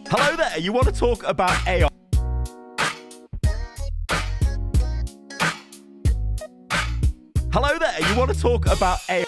Hello there, you want to talk about AI? Hello there, you want to talk about AI?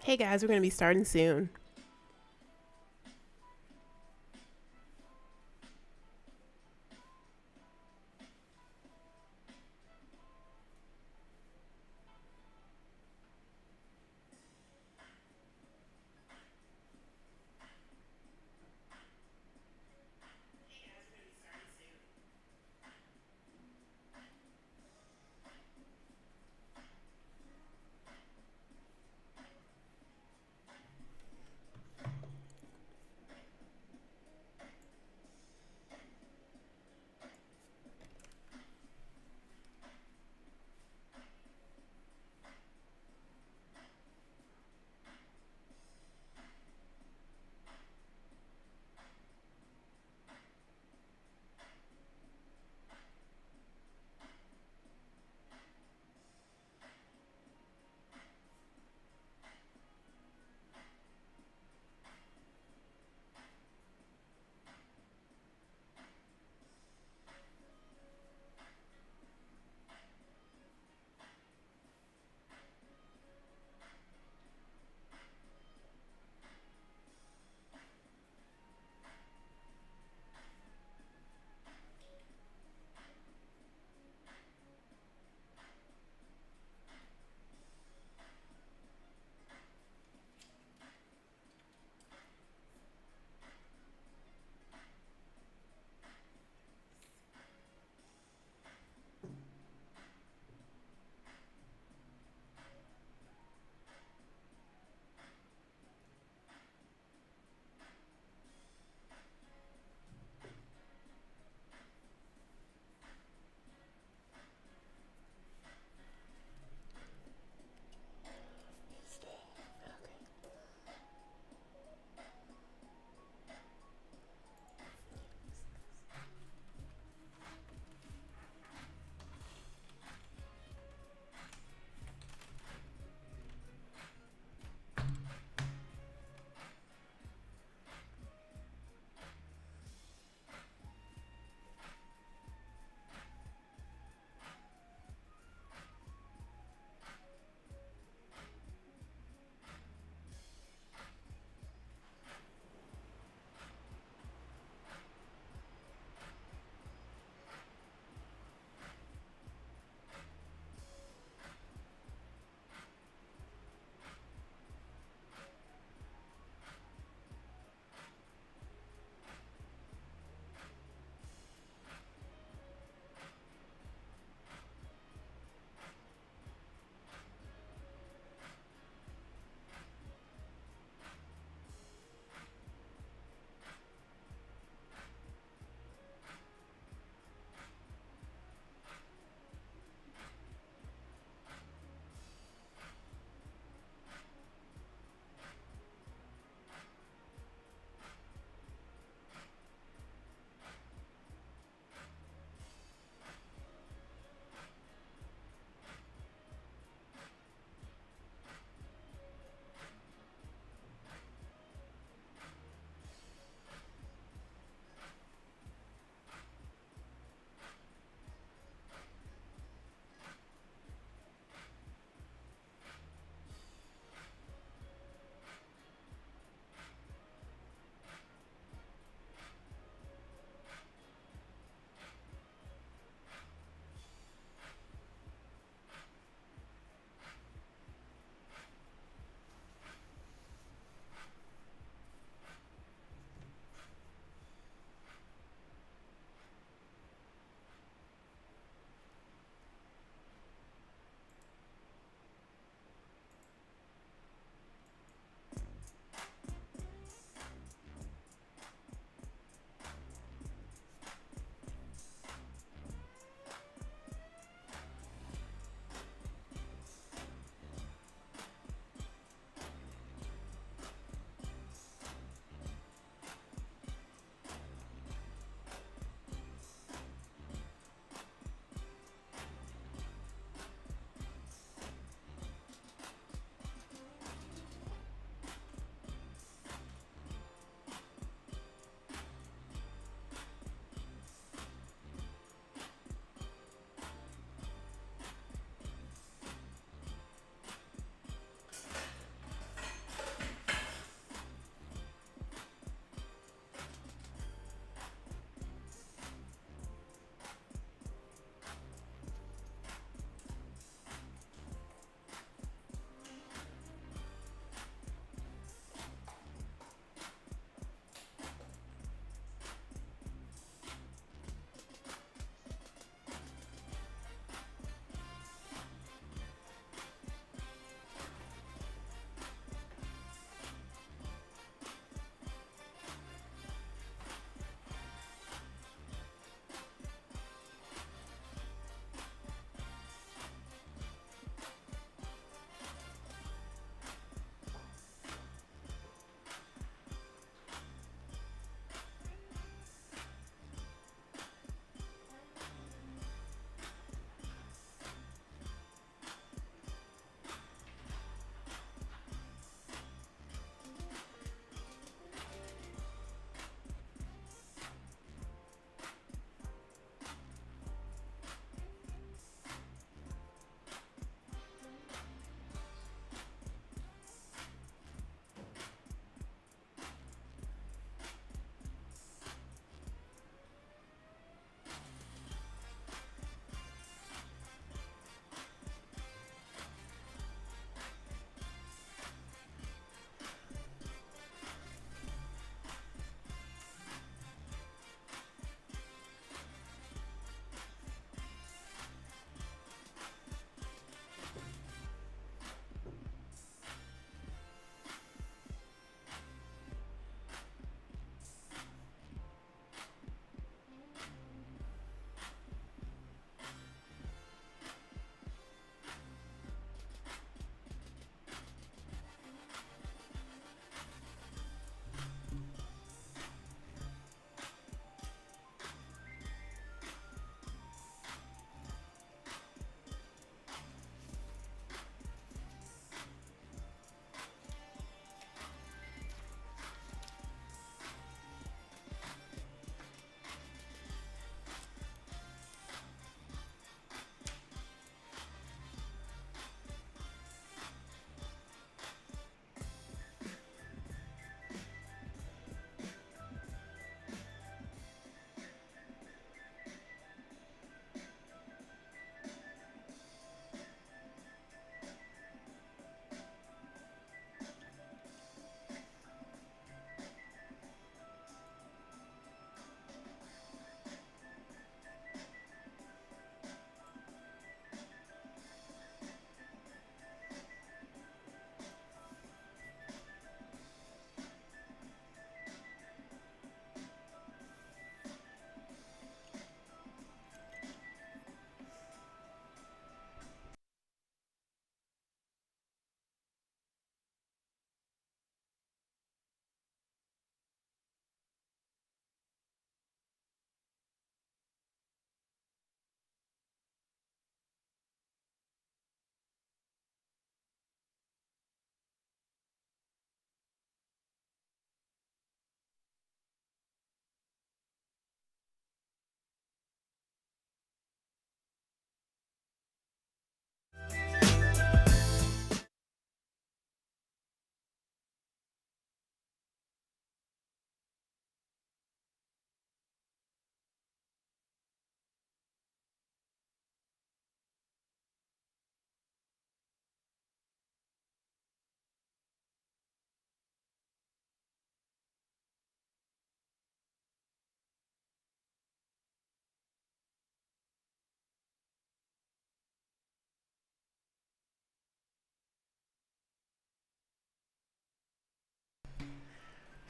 Hey guys, we're going to be starting soon.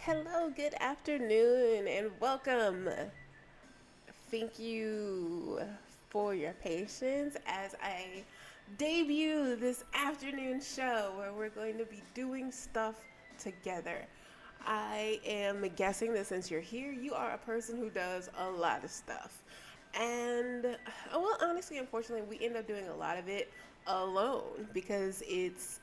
Hello, good afternoon, and welcome. Thank you for your patience as I debut this afternoon show where we're going to be doing stuff together. I am guessing that since you're here, you are a person who does a lot of stuff. And, well, honestly, unfortunately, we end up doing a lot of it alone because it's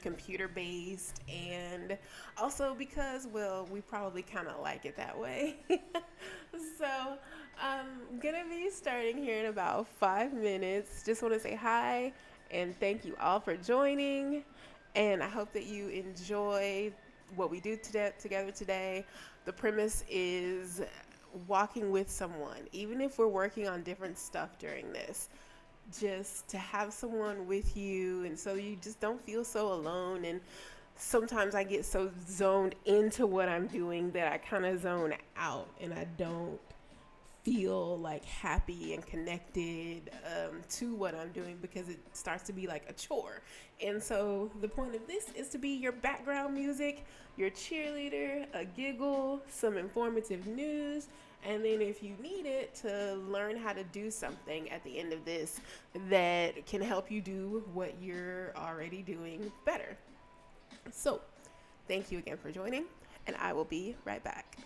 computer based and also because, well, we probably kind of like it that way. So, I'm gonna be starting here in about 5 minutes. Just want to say hi and thank you all for joining. And I hope that you enjoy what we do together today. The premise is walking with someone, even if we're working on different stuff during this, just to have someone with you, and so you just don't feel so alone. And sometimes I get so zoned into what I'm doing that I kind of zone out and I don't feel like happy and connected to what I'm doing because it starts to be like a chore. And so the point of this is to be your background music, your cheerleader, a giggle, some informative news, and then if you need it, to learn how to do something at the end of this that can help you do what you're already doing better. So, thank you again for joining, and I will be right back.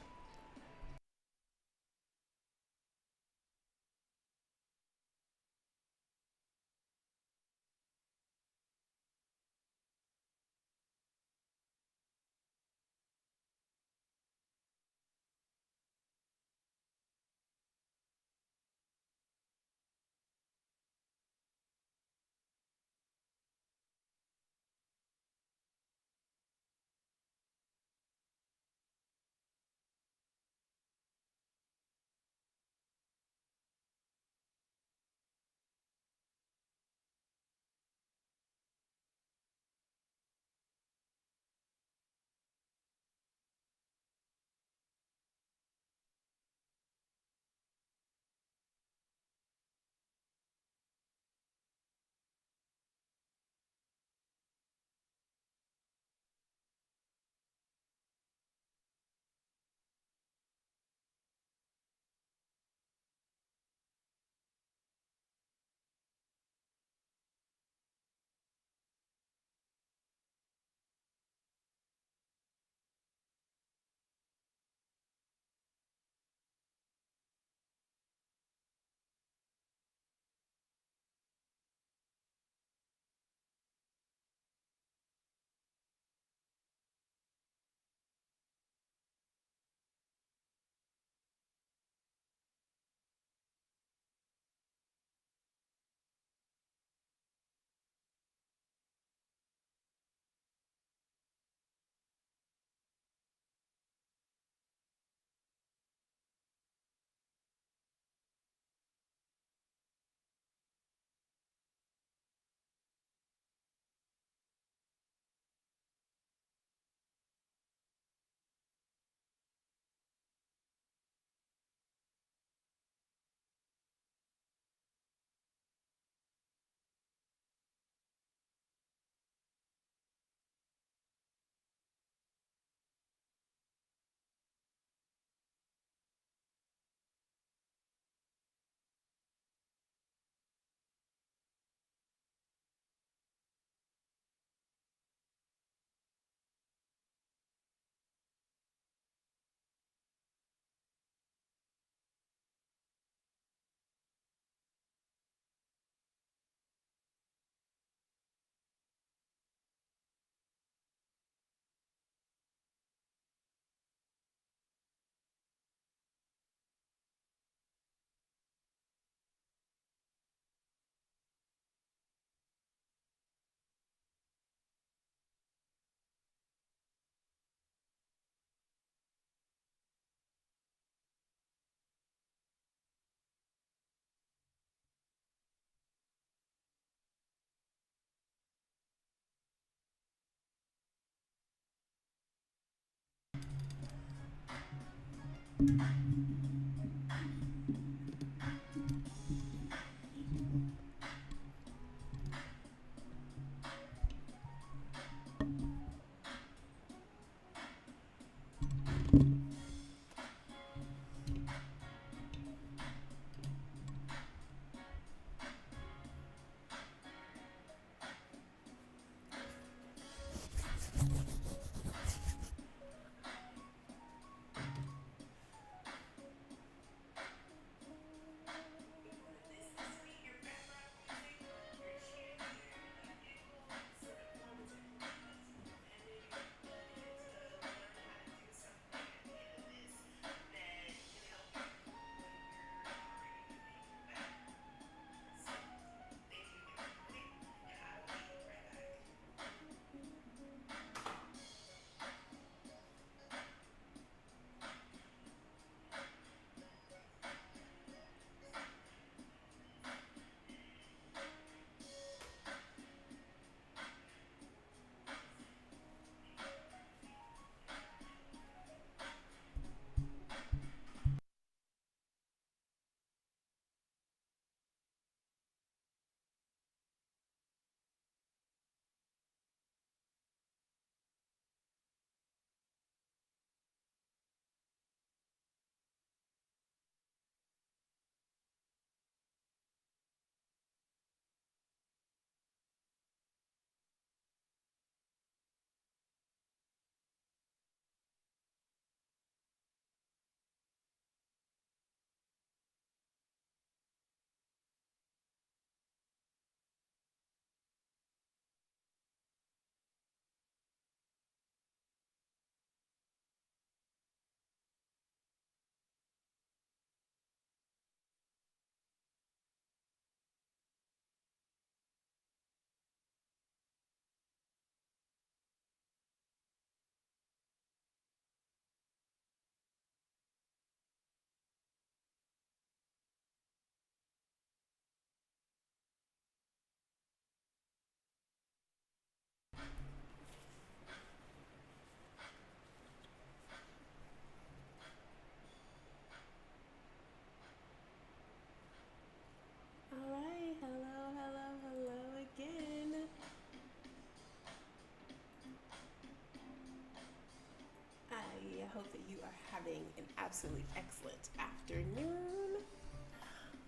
having an absolutely excellent afternoon.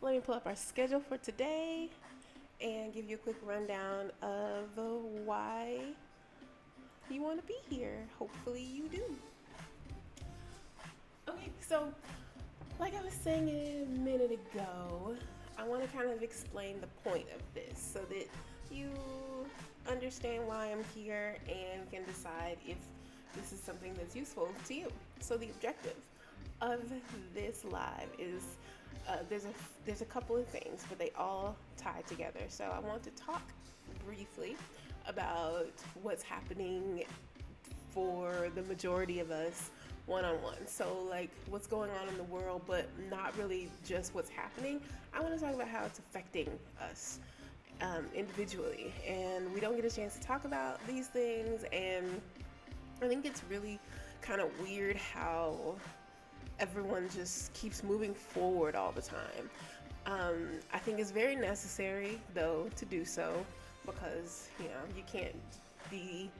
Let me pull up our schedule for today and give you a quick rundown of why you want to be here. Hopefully you do. Okay, so like I was saying a minute ago, I want to kind of explain the point of this so that you understand why I'm here and can decide if this is something that's useful to you. So the objective of this live is there's a couple of things, but they all tie together. So I want to talk briefly about what's happening for the majority of us one-on-one. So like what's going on in the world, but not really just what's happening. I want to talk about how it's affecting us individually, and we don't get a chance to talk about these things. And I think it's really kind of weird how everyone just keeps moving forward all the time. I think it's very necessary though to do so, because you can't be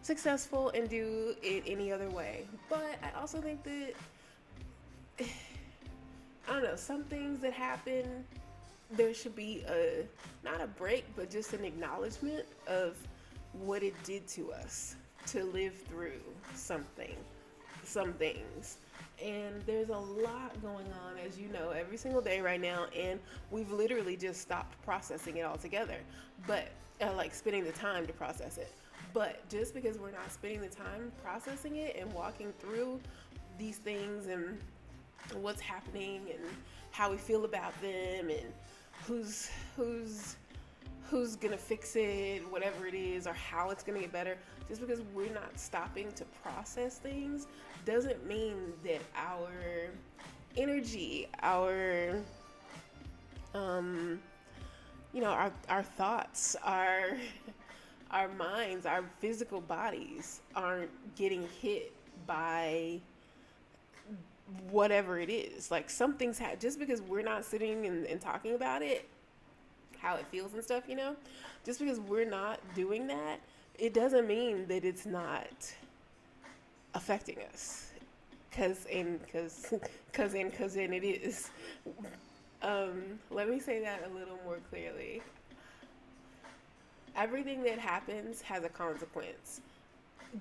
successful and do it any other way. But I also think that I don't know, some things that happen, there should be not a break, but just an acknowledgement of what it did to us to live through some things. And there's a lot going on, as you know, every single day right now, and we've literally just stopped processing it altogether, but like spending the time to process it. But just because we're not spending the time processing it and walking through these things and what's happening and how we feel about them and who's gonna fix it, whatever it is, or how it's gonna get better, just because we're not stopping to process things doesn't mean that our energy, our our thoughts, our minds, our physical bodies aren't getting hit by whatever it is. Like something's just because we're not sitting and talking about it, how it feels and stuff, just because we're not doing that, it doesn't mean that it's not affecting us. Cause it is. Let me say that a little more clearly. Everything that happens has a consequence.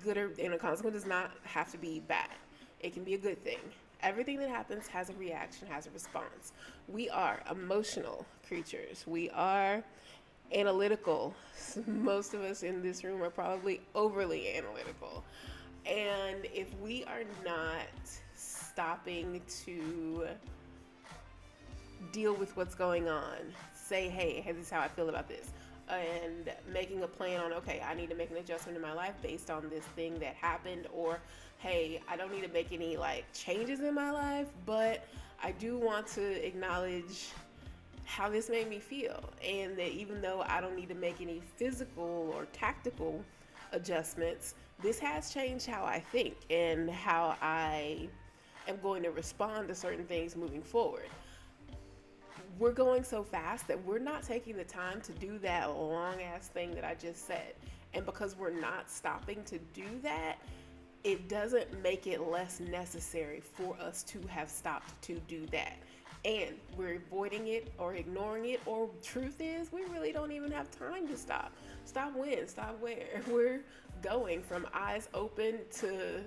And a consequence does not have to be bad. It can be a good thing. Everything that happens has a reaction, has a response. We are emotional creatures. We are analytical. Most of us in this room are probably overly analytical. And if we are not stopping to deal with what's going on, say, hey, this is how I feel about this, and making a plan on, okay, I need to make an adjustment in my life based on this thing that happened, or hey, I don't need to make any changes in my life, but I do want to acknowledge how this made me feel, and that even though I don't need to make any physical or tactical adjustments, this has changed how I think and how I am going to respond to certain things moving forward. We're going so fast that we're not taking the time to do that long ass thing that I just said. And because we're not stopping to do that, it doesn't make it less necessary for us to have stopped to do that. And we're avoiding it or ignoring it, or truth is, we really don't even have time to stop. Stop when? Stop where? We're going from eyes open to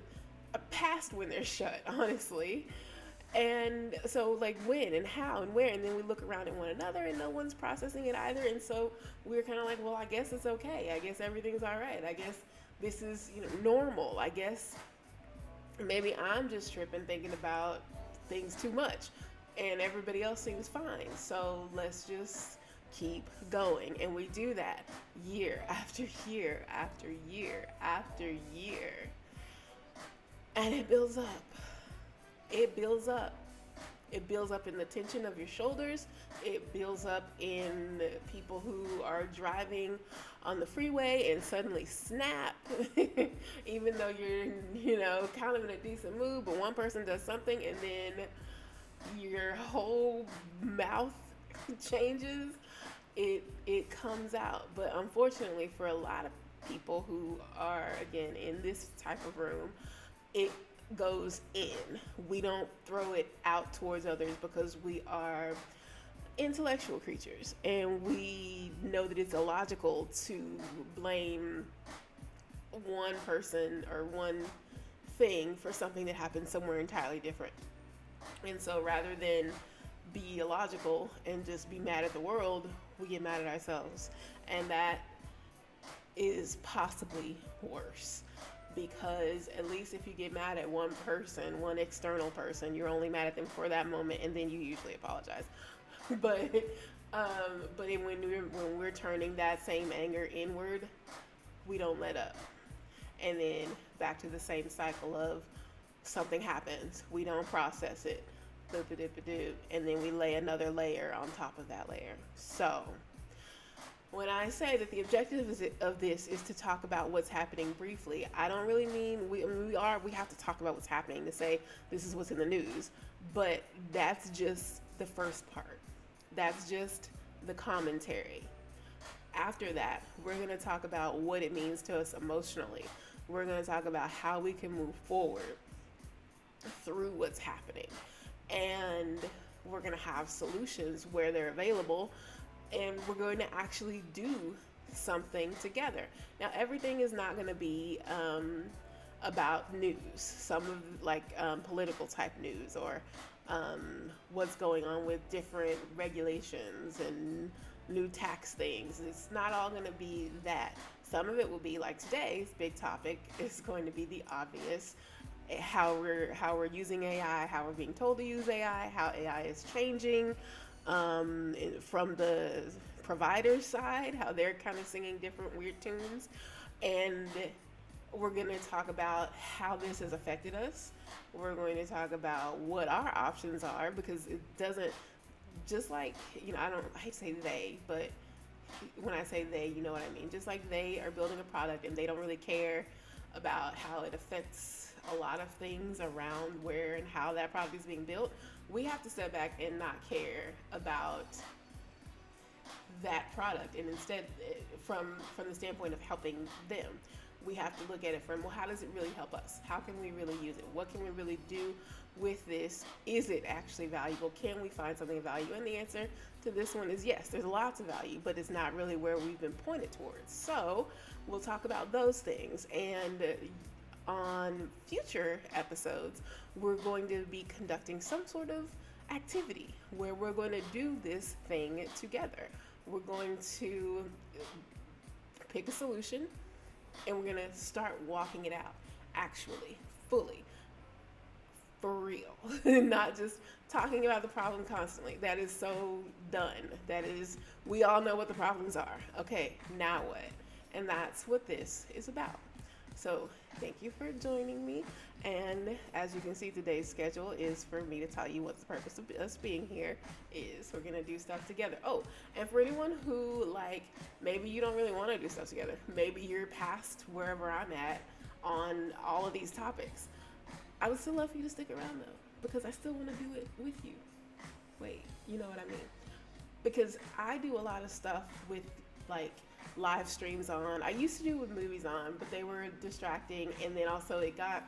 past when they're shut, honestly. And so when and how and where, and then we look around at one another and no one's processing it either. And so we're kind of like, well, I guess it's okay. I guess everything's all right. I guess this is normal. I guess maybe I'm just tripping thinking about things too much and everybody else seems fine. So let's just keep going. And we do that year after year after year after year. And it builds up. It builds up. It builds up in the tension of your shoulders. It builds up in people who are driving on the freeway and suddenly snap, even though you're, kind of in a decent mood, but one person does something and then your whole mouth changes. It comes out. But unfortunately for a lot of people who are, again, in this type of room, goes in. We don't throw it out towards others because we are intellectual creatures and we know that it's illogical to blame one person or one thing for something that happened somewhere entirely different. And so rather than be illogical and just be mad at the world, we get mad at ourselves. And that is possibly worse, because at least if you get mad at one person, one external person, you're only mad at them for that moment, and then you usually apologize. but when we're turning that same anger inward, we don't let up, and then back to the same cycle of something happens, we don't process it, and then we lay another layer on top of that layer. So when I say that the objective of this is to talk about what's happening briefly, I don't really mean we have to talk about what's happening to say this is what's in the news, but that's just the first part. That's just the commentary. After that, we're going to talk about what it means to us emotionally. We're going to talk about how we can move forward through what's happening. And we're going to have solutions where they're available, and we're going to actually do something together. Now, everything is not going to be about news. Some of political type news, or what's going on with different regulations and new tax things. It's not all going to be that. Some of it will be like today's big topic is going to be the obvious, how we're using AI, how we're being told to use AI, how AI is changing from the provider side, how they're kind of singing different weird tunes. And we're going to talk about how this has affected us. We're going to talk about what our options are, because it doesn't, just like, I hate to say they, but when I say they, you know what I mean. Just like they are building a product and they don't really care about how it affects a lot of things around where and how that product is being built, we have to step back and not care about that product, and instead, from the standpoint of helping them, we have to look at it from, well, how does it really help us? How can we really use it? What can we really do with this? Is it actually valuable? Can we find something of value? And the answer to this one is yes, there's lots of value, but it's not really where we've been pointed towards. So we'll talk about those things. And on future episodes, we're going to be conducting some sort of activity where we're going to do this thing together. We're going to pick a solution, and we're going to start walking it out, actually, fully, for real. Not just talking about the problem constantly. That is so done. That is, we all know what the problems are. Okay, now what? And that's what this is about. So thank you for joining me. And as you can see, today's schedule is for me to tell you what the purpose of us being here is. We're going to do stuff together. Oh, and for anyone who, maybe you don't really want to do stuff together. Maybe you're past wherever I'm at on all of these topics. I would still love for you to stick around, though, because I still want to do it with you. Wait, you know what I mean? Because I do a lot of stuff with, live streams on. I used to do with movies on, but they were distracting, and then also it got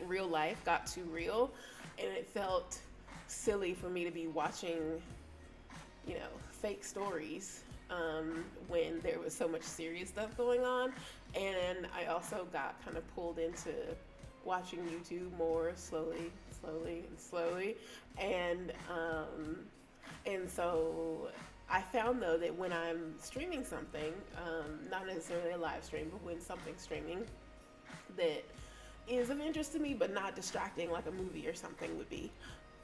real life got too real, and it felt silly for me to be watching fake stories when there was so much serious stuff going on. And I also got kind of pulled into watching YouTube more slowly, and so I found, though, that when I'm streaming something, not necessarily a live stream, but when something's streaming that is of interest to me but not distracting like a movie or something would be,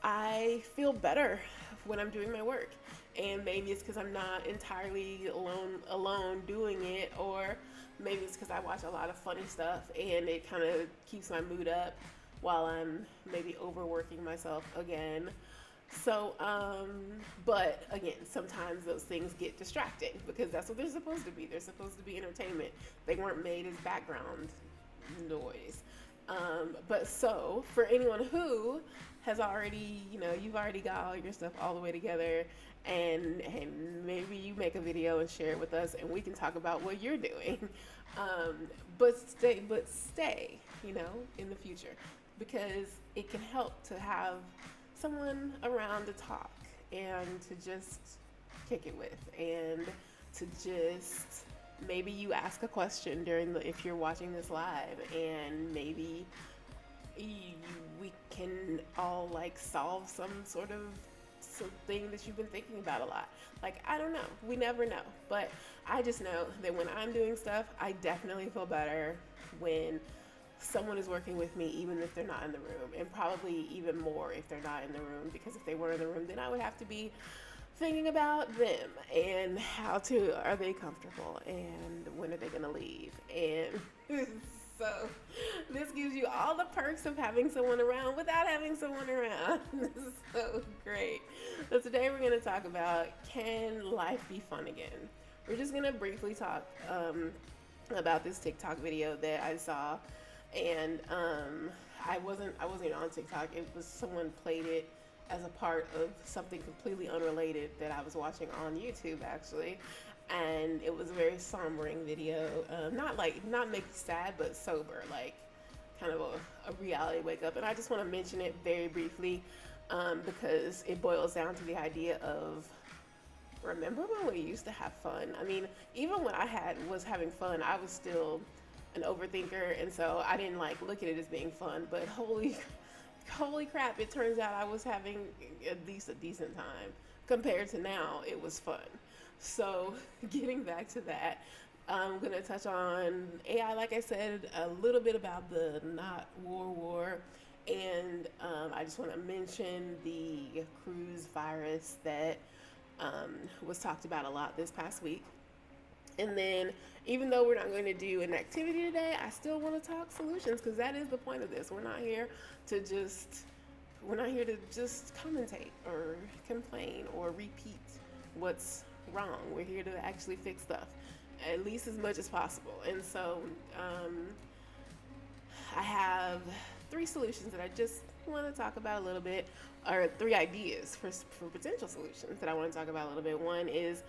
I feel better when I'm doing my work. And maybe it's because I'm not entirely alone doing it, or maybe it's because I watch a lot of funny stuff and it kind of keeps my mood up while I'm maybe overworking myself again. So, but again, sometimes those things get distracting because that's what they're supposed to be. They're supposed to be entertainment. They weren't made as background noise. But so for anyone who has already, you've already got all your stuff all the way together, and maybe you make a video and share it with us and we can talk about what you're doing. But stay, in the future. because it can help to have someone around to talk and to just kick it with, and to just maybe you ask a question during the if you're watching this live, and maybe you, we can all like solve some sort of thing that you've been thinking about a lot. Like, I don't know, we never know, but I just know that when I'm doing stuff, I definitely feel better when someone is working with me, even if they're not in the room, and probably even more if they're not in the room, because if they were in the room, then I would have to be thinking about them and how to are they comfortable and when are they going to leave. And so this gives you all the perks of having someone around without having someone around. This is so great. So today we're going to talk about, can life be fun again? We're just going to briefly talk about this TikTok video that I saw, and I wasn't on TikTok. It was someone played it as a part of something completely unrelated that I was watching on YouTube actually, and it was a very sombering video. Not make you sad, but sober, like kind of a reality wake up. And I just want to mention it very briefly because it boils down to the idea of, remember when we used to have fun? I mean, even when was having fun, I was still an overthinker, and so I didn't like look at it as being fun. But holy crap! It turns out I was having at least a decent time compared to now. It was fun. So getting back to that, I'm gonna touch on AI. Like I said, a little bit about the not war, and I just want to mention the cruise virus that was talked about a lot this past week. And then, even though we're not going to do an activity today, I still want to talk solutions, because that is the point of this. To just, we're not here to just commentate or complain or repeat what's wrong. We're here to actually fix stuff, at least as much as possible. And so, I have three solutions that I just want to talk about a little bit, or three ideas for potential solutions that I want to talk about a little bit. One is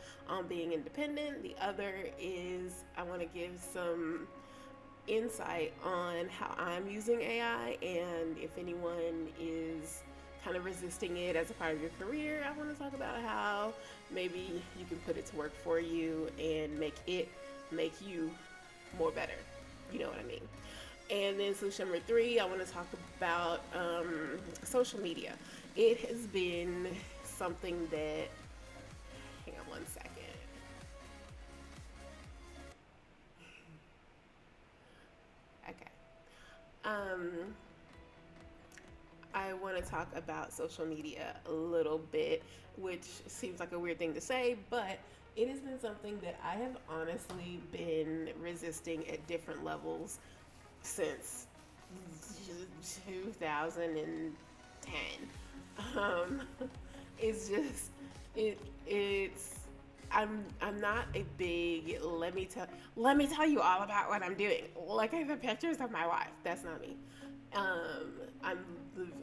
being independent. The other is I want to give some insight on how I'm using AI, and if anyone is kind of resisting it as a part of your career, I want to talk about how maybe you can put it to work for you and make you more better. You know what I mean? And then solution number three, I want to talk about social media. It has been something that, hang on one second. Okay. I want to talk about social media a little bit, which seems like a weird thing to say, but it has been something that I have honestly been resisting at different levels since 2010. Um, it's just it's I'm not a big let me tell you all about what I'm doing. Like, I have pictures of my wife. That's not me. I'm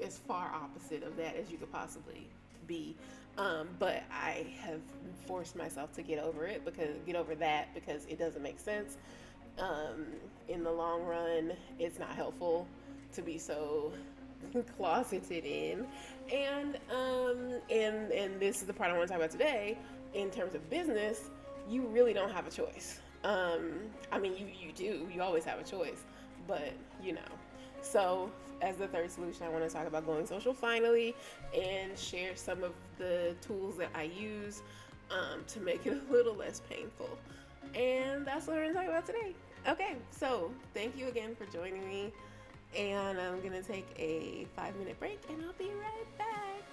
as far opposite of that as you could possibly be. But I have forced myself to get over that because it doesn't make sense. Um, in the long run, it's not helpful to be so closeted in. And this is the part I want to talk about today. In terms of business, you really don't have a choice. I mean, you do. You always have a choice, but you know. So, as the third solution, I want to talk about going social finally, and share some of the tools that I use to make it a little less painful. And that's what we're going to talk about today. Okay, so thank you again for joining me. And I'm going to take a 5-minute break, and I'll be right back.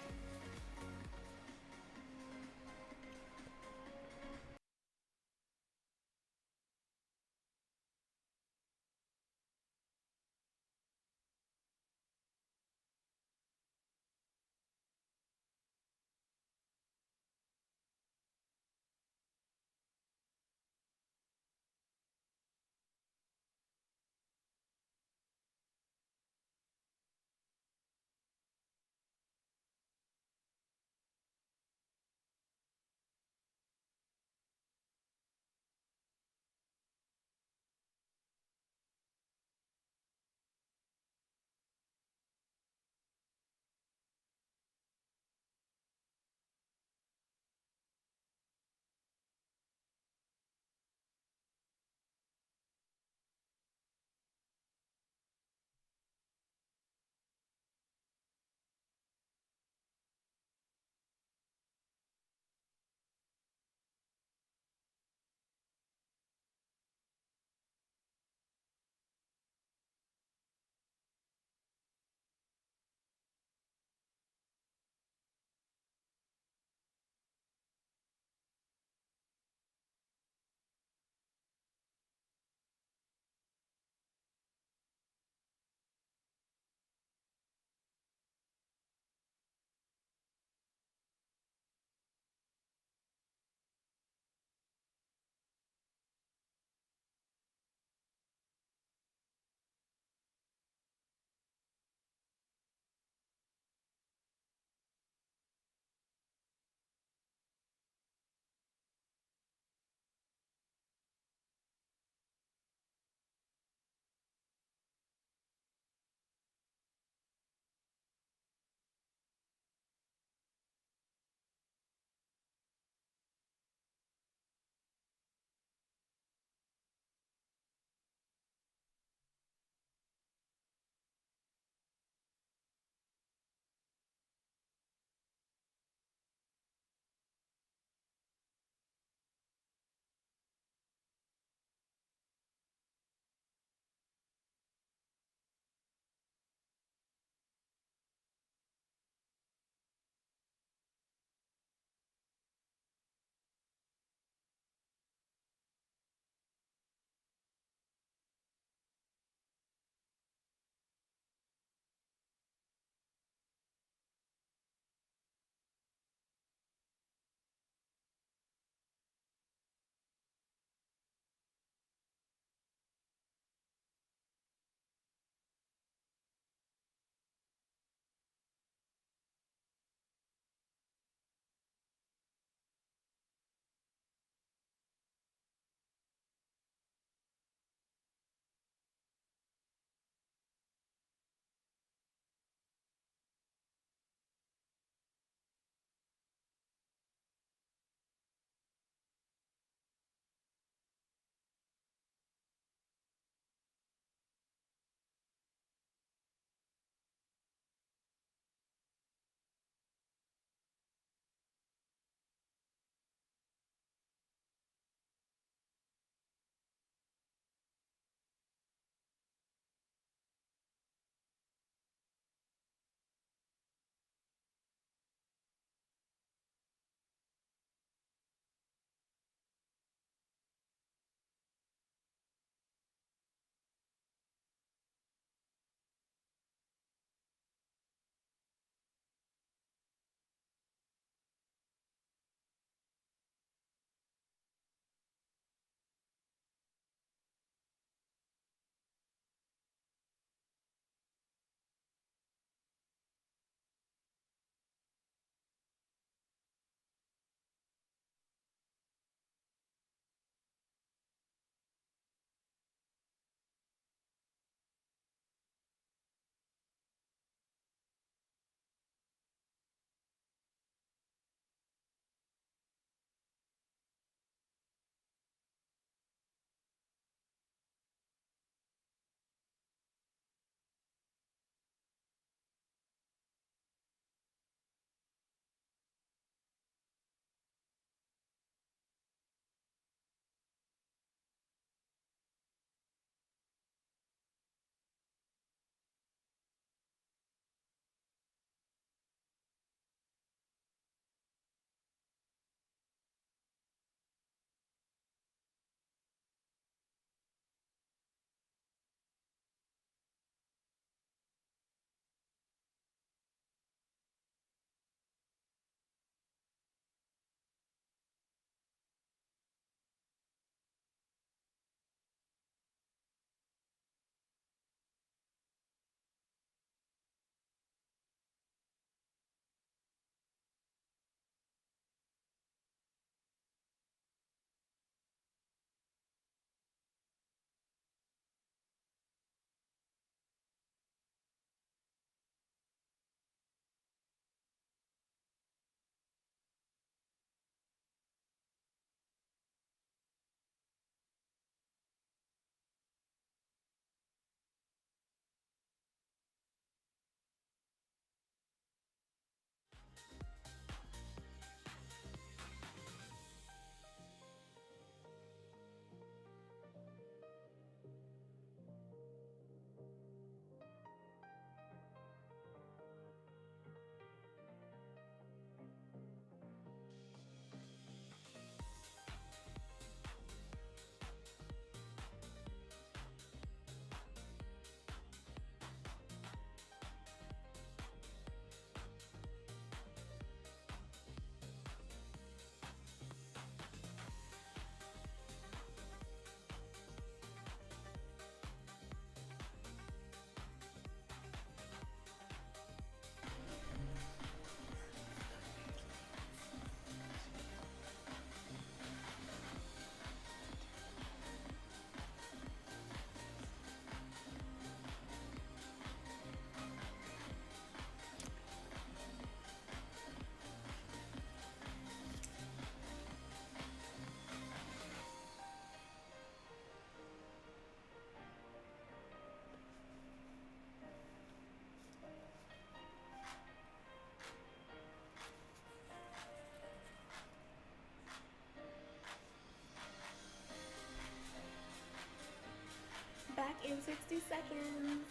in 60 seconds.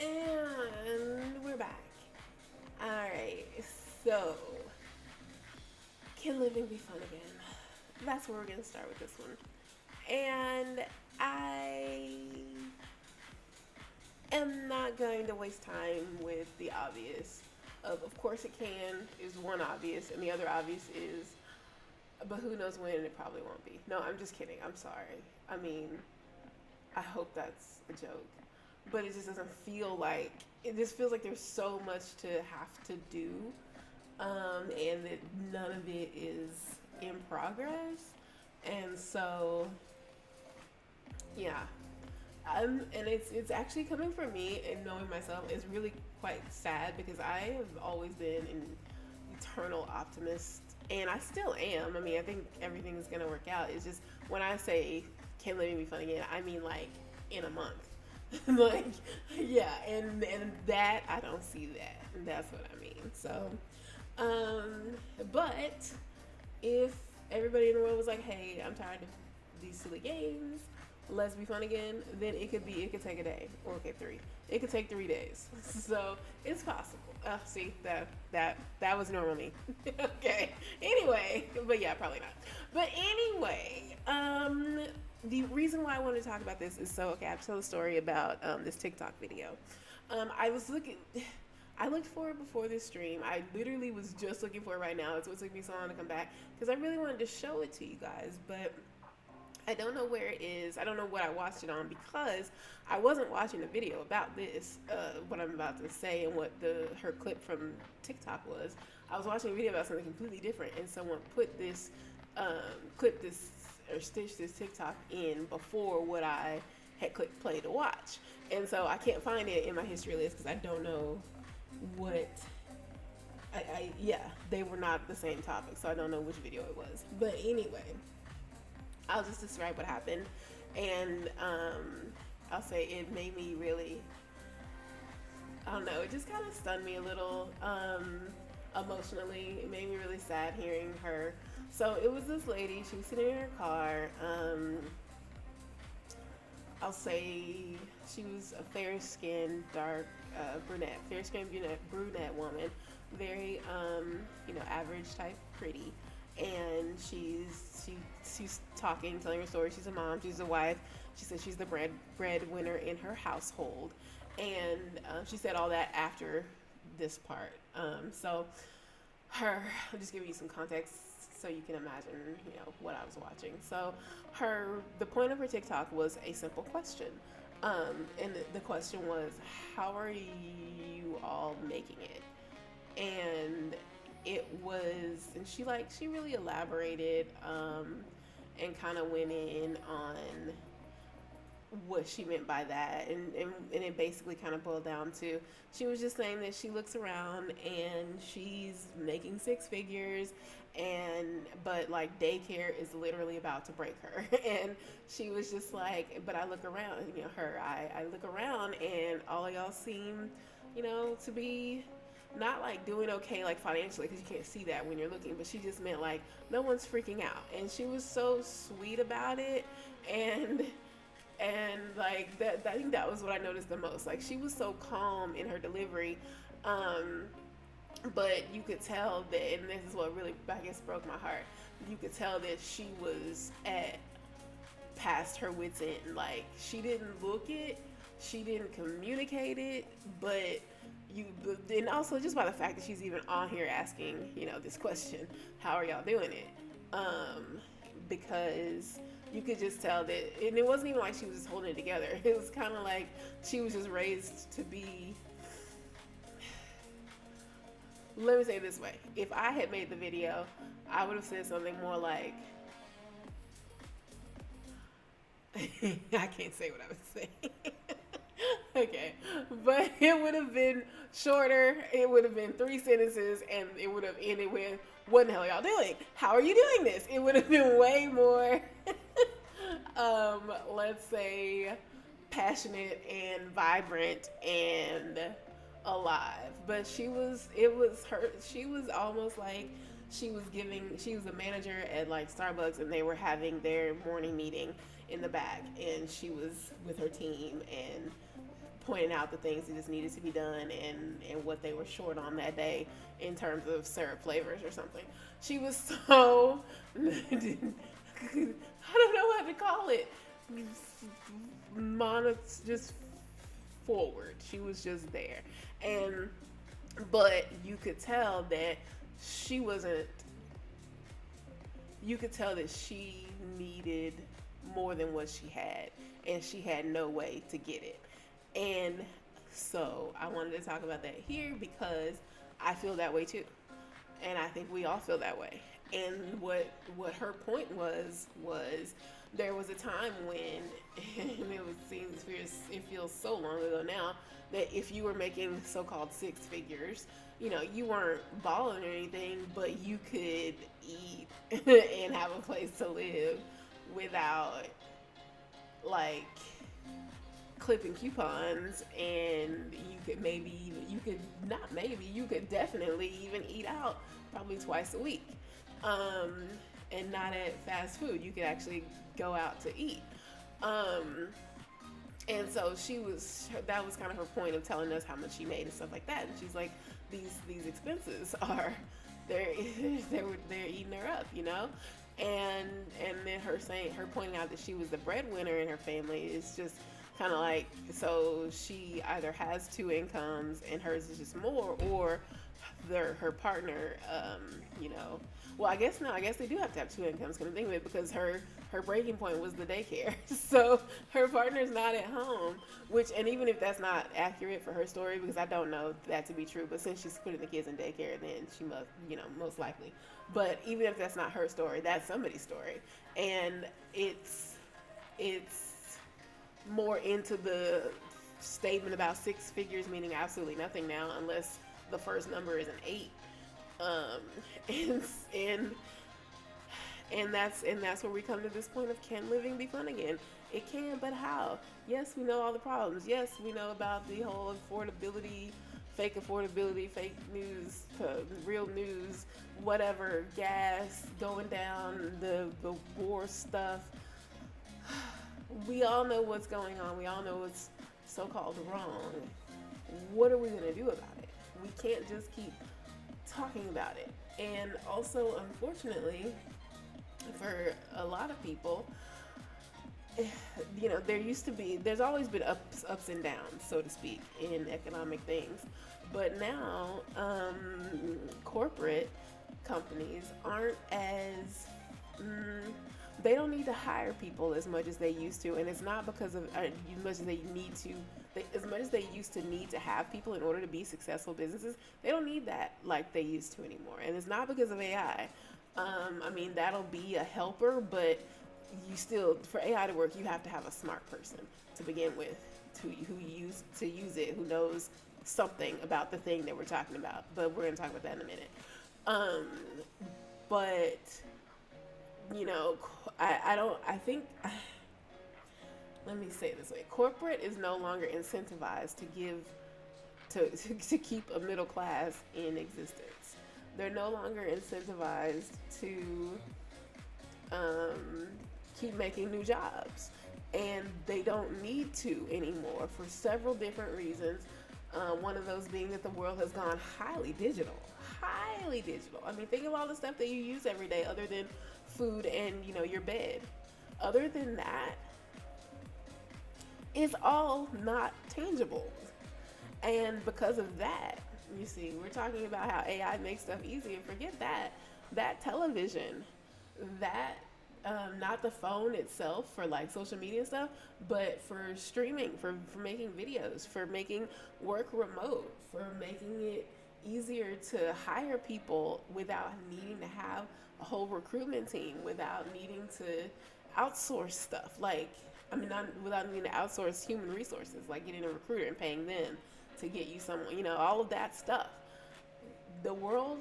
And we're back. Alright, so can living be fun again? That's where we're gonna start with this one. And I am not going to waste time with the obvious. Of course it can is one obvious, and the other obvious is, but who knows when, and it probably won't be. No, I'm just kidding. I'm sorry. I mean, I hope that's a joke. But it just doesn't feel like, it just feels like there's so much to have to do, and that none of it is in progress. And so, yeah. And it's actually coming from me, and knowing myself is really quite sad, because I have always been an eternal optimist, and I still am. I mean, I think everything is going to work out. It's just, when I say, can living be fun again, I mean like in a month. Like, yeah, and that, I don't see that. And that's what I mean. So, but if everybody in the world was like, hey, I'm tired of these silly games, let's be fun again, then it could take a day, or okay, 3. It could take 3 days. So it's possible. See, that was normal me. Okay. Anyway, but yeah, probably not. But anyway, the reason why I wanted to talk about this is I have to tell a story about this TikTok video. I looked for it before this stream. I literally was just looking for it right now. It's what took me so long to come back, because I really wanted to show it to you guys, but I don't know where it is. I don't know what I watched it on, because I wasn't watching a video about this, what I'm about to say, and what her clip from TikTok was. I was watching a video about something completely different, and someone put this, clip this, or stitch this TikTok in before what I had clicked play to watch. And so I can't find it in my history list, because I don't know what, yeah, they were not the same topic, so I don't know which video it was. But anyway, I'll just describe what happened, and I'll say it made me really, I don't know, it just kind of stunned me a little, emotionally. It made me really sad hearing her. So it was this lady, she was sitting in her car, I'll say she was a fair-skinned, dark, fair-skinned brunette woman, very, average type pretty. And she's talking, telling her story. She's a mom, she's a wife. She said she's the breadwinner in her household. And she said all that after this part. So I'll just give you some context so you can imagine, what I was watching. So the point of her TikTok was a simple question. And the question was, how are you all making it? And it was, and she really elaborated, and kind of went in on what she meant by that, and it basically kind of boiled down to, she was just saying that she looks around and she's making 6 figures, but like daycare is literally about to break her. And she was just like, but I look around, I look around, and all of y'all seem, to be not like doing okay, like financially, because you can't see that when you're looking, but she just meant like no one's freaking out. And she was so sweet about it, and like that, I think that was what I noticed the most. Like, she was so calm in her delivery, But you could tell that, and this is what really, I guess, broke my heart. You could tell that she was at past her wits end. Like, she didn't look it, she didn't communicate it, but you, and also just by the fact that she's even on here asking, this question, how are y'all doing it? Because you could just tell that, and it wasn't even like she was just holding it together. It was kind of like she was just raised to be. Let me say it this way: if I had made the video, I would have said something more like, I can't say what I would say. Okay, but it would have been shorter. It would have been 3 sentences, and it would have ended with, "What the hell are y'all doing? How are you doing this?" It would have been way more, let's say, passionate and vibrant and alive. But she was almost like she was a manager at like Starbucks, and they were having their morning meeting in the back, and she was with her team and pointing out the things that just needed to be done, and what they were short on that day in terms of syrup flavors or something. She was so I don't know what to call it. Just forward. She was just there. But you could tell that she wasn't you could tell that she needed more than what she had, and she had no way to get it. And so I wanted to talk about that here because I feel that way too. And I think we all feel that way. And what her point was there was a time when, and it feels so long ago now, that if you were making so-called 6 figures, you weren't balling or anything, but you could eat and have a place to live without like clipping coupons, and you could definitely even eat out probably twice a week, and not at fast food. You could actually go out to eat, and so that was kind of her point of telling us how much she made and stuff like that. And she's like, these expenses are they're eating her up, and then her pointing out that she was the breadwinner in her family is just kind of like, so she either has 2 incomes and hers is just more, or her partner, well, I guess they do have to have 2 incomes, come to think of it, because her breaking point was the daycare. So her partner's not at home, and even if that's not accurate for her story, because I don't know that to be true, but since she's putting the kids in daycare, then she must, most likely. But even if that's not her story, that's somebody's story. And it's more into the statement about 6 figures meaning absolutely nothing now, unless the first number is an 8. And that's where we come to this point of, can living be fun again? It can, but how? Yes, we know all the problems. Yes, we know about the whole affordability, fake news, real news, whatever, gas going down, the war stuff. We all know what's going on. We all know what's so-called wrong. What are we going to do about it? We can't just keep talking about it. And also, unfortunately, for a lot of people, there's always been ups and downs, so to speak, in economic things. But now, corporate companies aren't as they don't need to hire people as much as they used to, and it's not because of as much as they need to. As much as they used to need to have people in order to be successful businesses, they don't need that like they used to anymore. And it's not because of AI. That'll be a helper, but you still, for AI to work, you have to have a smart person to begin with, who use it, who knows something about the thing that we're talking about. But we're going to talk about that in a minute. Let me say it this way. Corporate is no longer incentivized to keep a middle class in existence. They're no longer incentivized to keep making new jobs. And they don't need to anymore for several different reasons. One of those being that the world has gone highly digital. Highly digital. I mean, think of all the stuff that you use every day other than food and, your bed. Other than that, it's all not tangible. And because of that, you see, we're talking about how AI makes stuff easy, and forget that. That television, that not the phone itself for like social media stuff, but for streaming, for making videos, for making work remote, for making it easier to hire people without needing to have a whole recruitment team, without needing to outsource stuff. Like, I mean, not without needing to outsource human resources, like getting a recruiter and paying them to get you someone, all of that stuff. The world,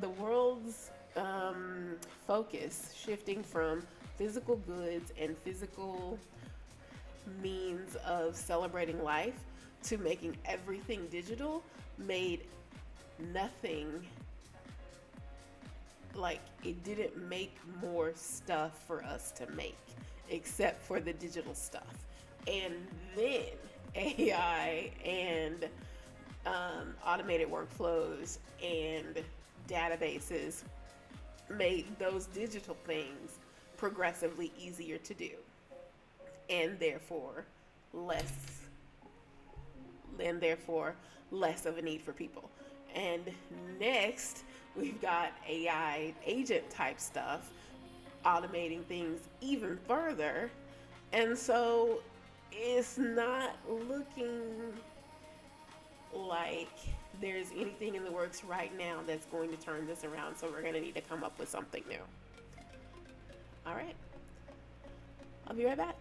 the world's focus shifting from physical goods and physical means of celebrating life to making everything digital made nothing, like, it didn't make more stuff for us to make except for the digital stuff. And then AI and automated workflows and databases made those digital things progressively easier to do, and less therefore less of a need for people. And next, we've got AI agent type stuff automating things even further. And so it's not looking like there's anything in the works right now that's going to turn this around. So we're going to need to come up with something new. All right. I'll be right back.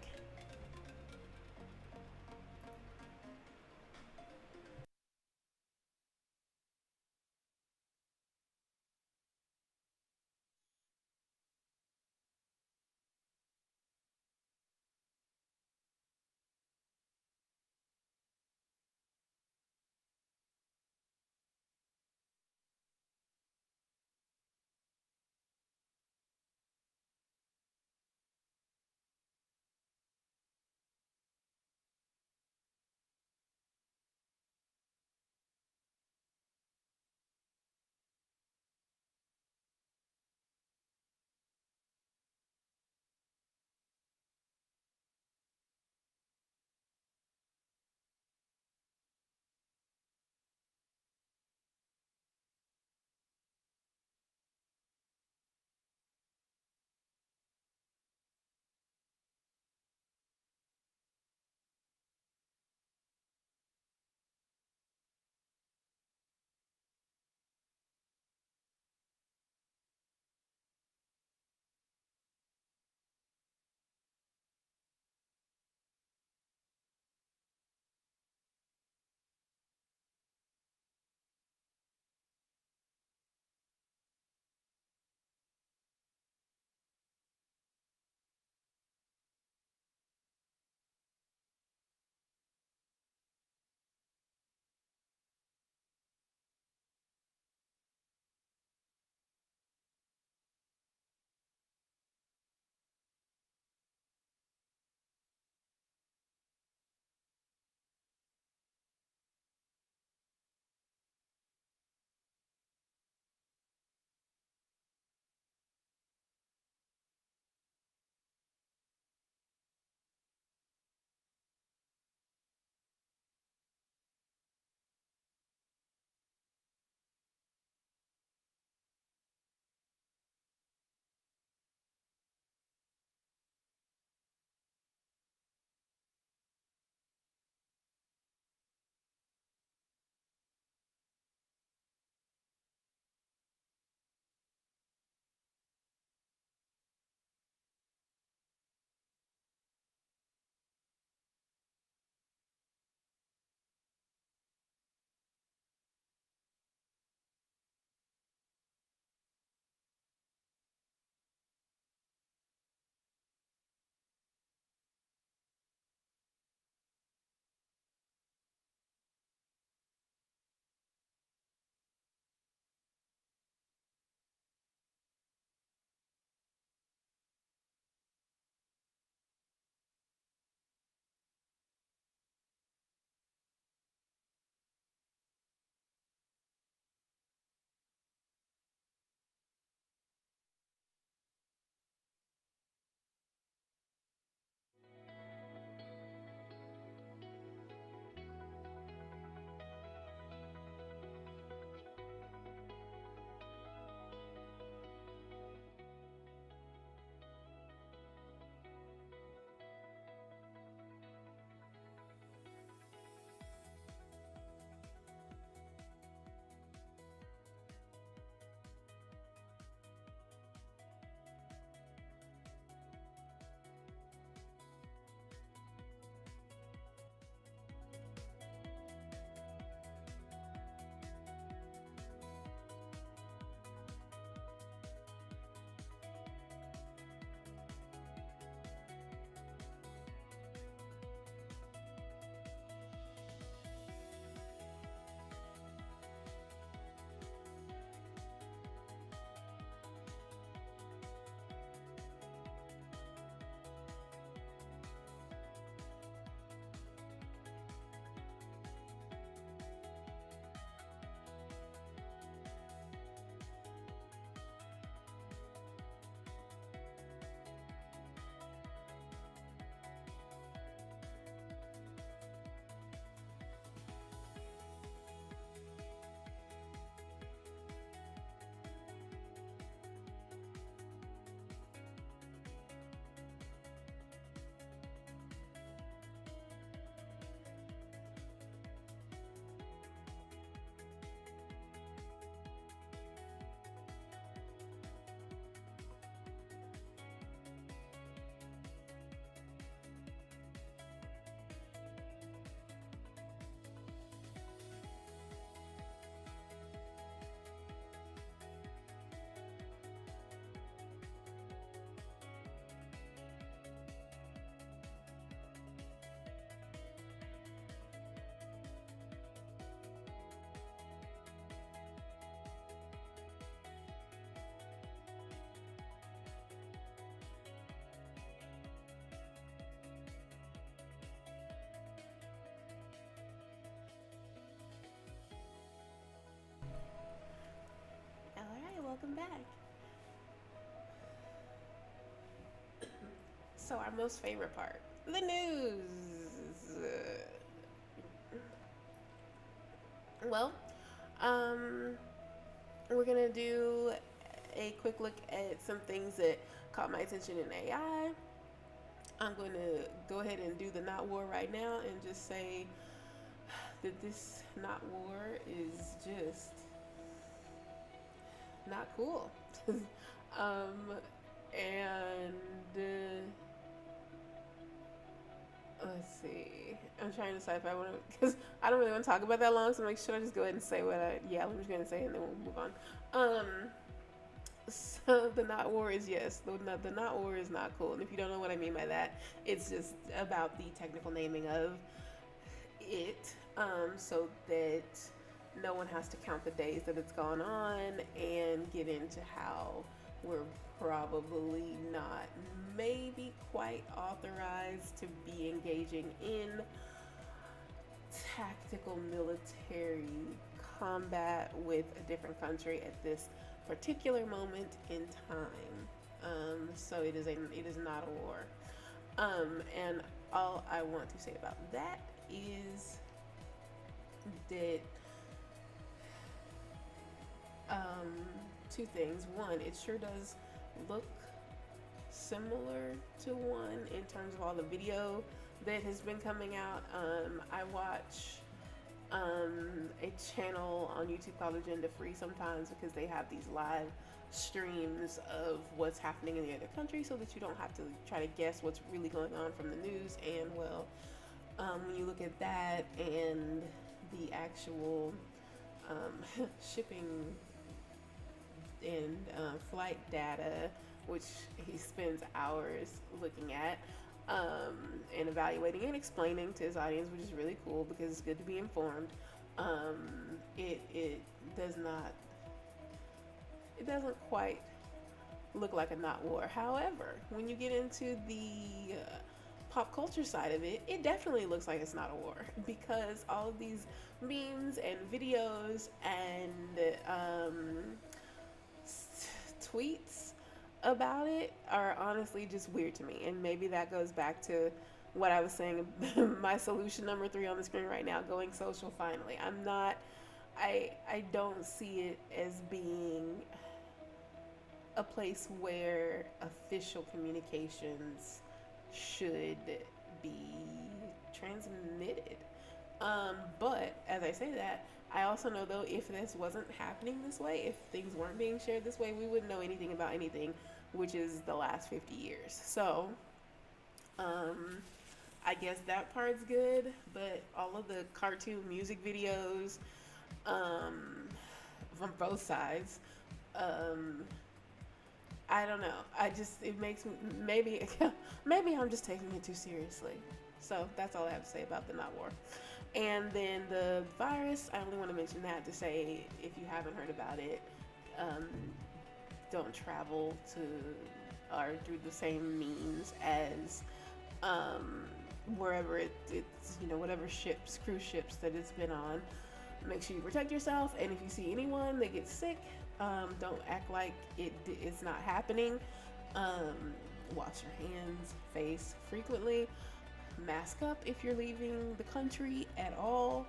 welcome back. So, our most favorite part, the news. Well, um, we're gonna do a quick look at some things that caught my attention in AI. I'm going to go ahead and do the not war right now and just say that this not war is just not cool. And let's see. I'm trying to decide if I want to, because I don't really want to talk about that long. So I'm like, should I just go ahead and say what I'm just going to say, and then we'll move on. So the not war is yes. The not war is not cool. And if you don't know what I mean by that, it's just about the technical naming of it, so that no one has to count the days that it's gone on and get into how we're probably not maybe quite authorized to be engaging in tactical military combat with a different country at this particular moment in time. So it is not a war. And all I want to say about that is that two things. One, it sure does look similar to one in terms of all the video that has been coming out. I watch a channel on YouTube called Agenda Free sometimes, because they have these live streams of what's happening in the other country, so that you don't have to try to guess what's really going on from the news. And well, when you look at that and the actual shipping and flight data, which he spends hours looking at and evaluating and explaining to his audience, which is really cool because it's good to be informed. It doesn't quite look like a not war. However, when you get into the pop culture side of it, it definitely looks like it's not a war, because all of these memes and videos and tweets about it are honestly just weird to me. And maybe that goes back to what I was saying, my solution number 3 on the screen right now, going social finally. I don't see it as being a place where official communications should be transmitted. But as I say that, I also know, though, if this wasn't happening this way, if things weren't being shared this way, we wouldn't know anything about anything, which is the last 50 years. So, I guess that part's good, but all of the cartoon music videos, from both sides, I don't know. It makes me, maybe I'm just taking it too seriously. So that's all I have to say about the not war. And then the virus, I only want to mention that to say, if you haven't heard about it, don't travel to or through the same means as wherever it's whatever cruise ships that it's been on. Make sure you protect yourself, and if you see anyone that gets sick, don't act like it's not happening. Wash your hands, face frequently. Mask up if you're leaving the country at all.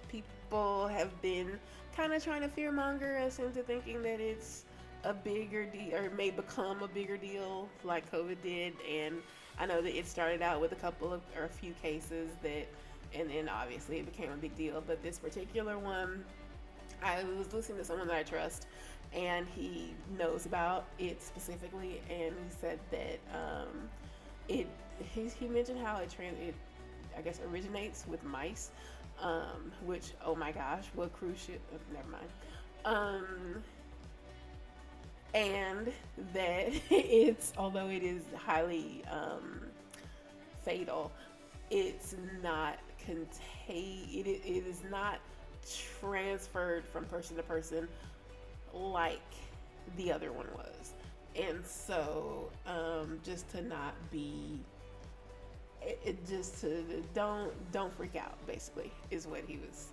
People have been kind of trying to fearmonger us into thinking that it's a bigger deal, or may become a bigger deal like COVID did. And I know that it started out with a few cases and then obviously it became a big deal. But this particular one, I was listening to someone that I trust, and he knows about it specifically, and he said that he mentioned how it I guess originates with mice, which, oh my gosh, what cruise ship? Never mind. And that although it is highly fatal, it's not it is not transferred from person to person like the other one was. And so just to not be don't freak out, basically, is what he was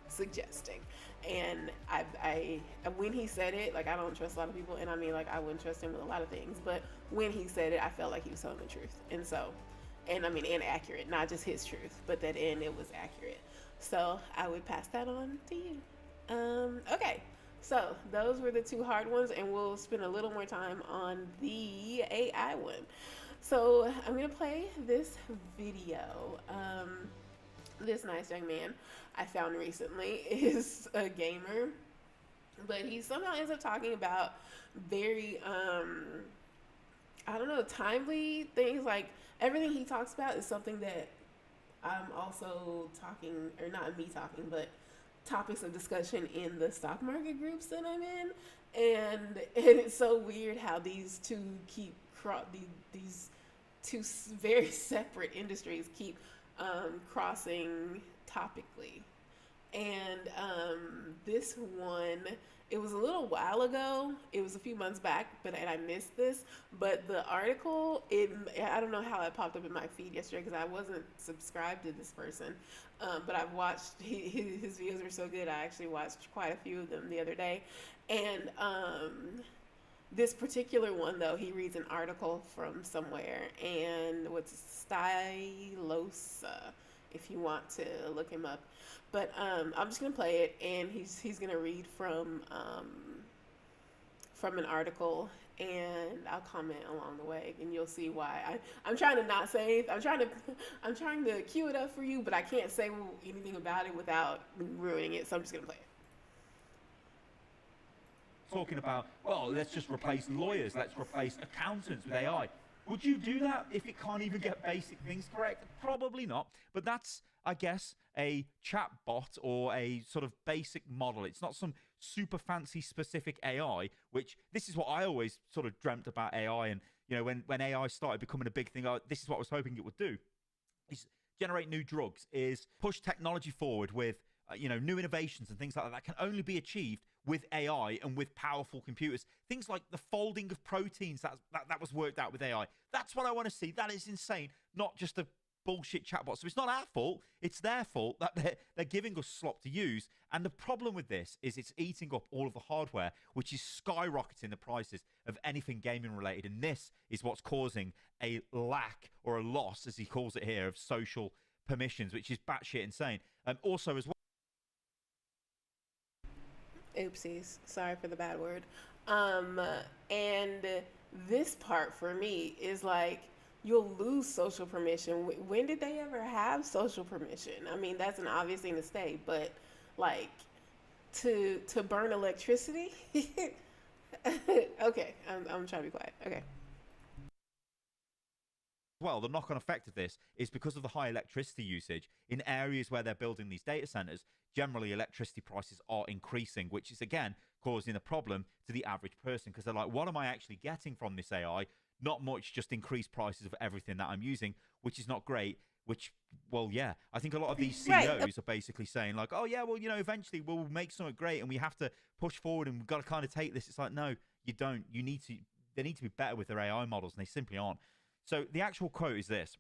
suggesting. And when he said it, like, I don't trust a lot of people, and I mean, like, I wouldn't trust him with a lot of things, but when he said it, I felt like he was telling the truth. And so, and I mean, and accurate, not just his truth, but that in it was accurate. So I would pass that on to you. Okay. So those were the two hard ones, and we'll spend a little more time on the AI one. So I'm gonna play this video. This nice young man I found recently is a gamer, but he somehow ends up talking about very I don't know, timely things. Like, everything he talks about is something that I'm also talking, or not me talking, but topics of discussion in the stock market groups that I'm in. And it's so weird how these two keep these two very separate industries keep crossing topically. And this one, it was a little while ago. It was a few months back, and I missed this. But the article, I don't know how it popped up in my feed yesterday because I wasn't subscribed to this person. But I've watched his videos are so good. I actually watched quite a few of them the other day, and this particular one, though, he reads an article from somewhere, and what's Stylosa, if you want to look him up. But I'm just gonna play it, and he's gonna read from an article, and I'll comment along the way, and you'll see why. I'm trying to not say anything. I'm trying to cue it up for you, but I can't say anything about it without ruining it. So I'm just gonna play it. Talking about, well, let's just replace lawyers, let's replace accountants with AI. Would you do that if it can't even get basic things correct? Probably not. But that's, I guess, a chat bot or a sort of basic model. It's not some super fancy specific AI, which this is what I always sort of dreamt about AI. And, you know, when AI started becoming a big thing, this is what I was hoping it would do. Is generate new drugs, is push technology forward with new innovations and things like that can only be achieved with AI and with powerful computers. Things like the folding of proteins, that was worked out with AI. That's what I want to see. That is insane. Not just a bullshit chatbot. So it's not our fault. It's their fault that they're giving us slop to use. And the problem with this is it's eating up all of the hardware, which is skyrocketing the prices of anything gaming related. And this is what's causing a lack, or a loss, as he calls it here, of social permissions, which is batshit insane. Also as well. Oopsies. Sorry for the bad word. And this part for me is like, you'll lose social permission. When did they ever have social permission? I mean, that's an obvious thing to say, but like, to burn electricity? Okay, I'm trying to be quiet. Okay. Well, the knock-on effect of this is because of the high electricity usage in areas where they're building these data centers. Generally, electricity prices are increasing, which is again causing a problem to the average person, because they're like, what am I actually getting from this AI? Not much, just increased prices of everything that I'm using, which is not great. Which, well, yeah, I think a lot of these CEOs are basically saying like, oh yeah, well, eventually we'll make something great and we have to push forward and we've got to kind of take this. It's like, no, you don't. They need to be better with their AI models, and they simply aren't. So the actual quote is this: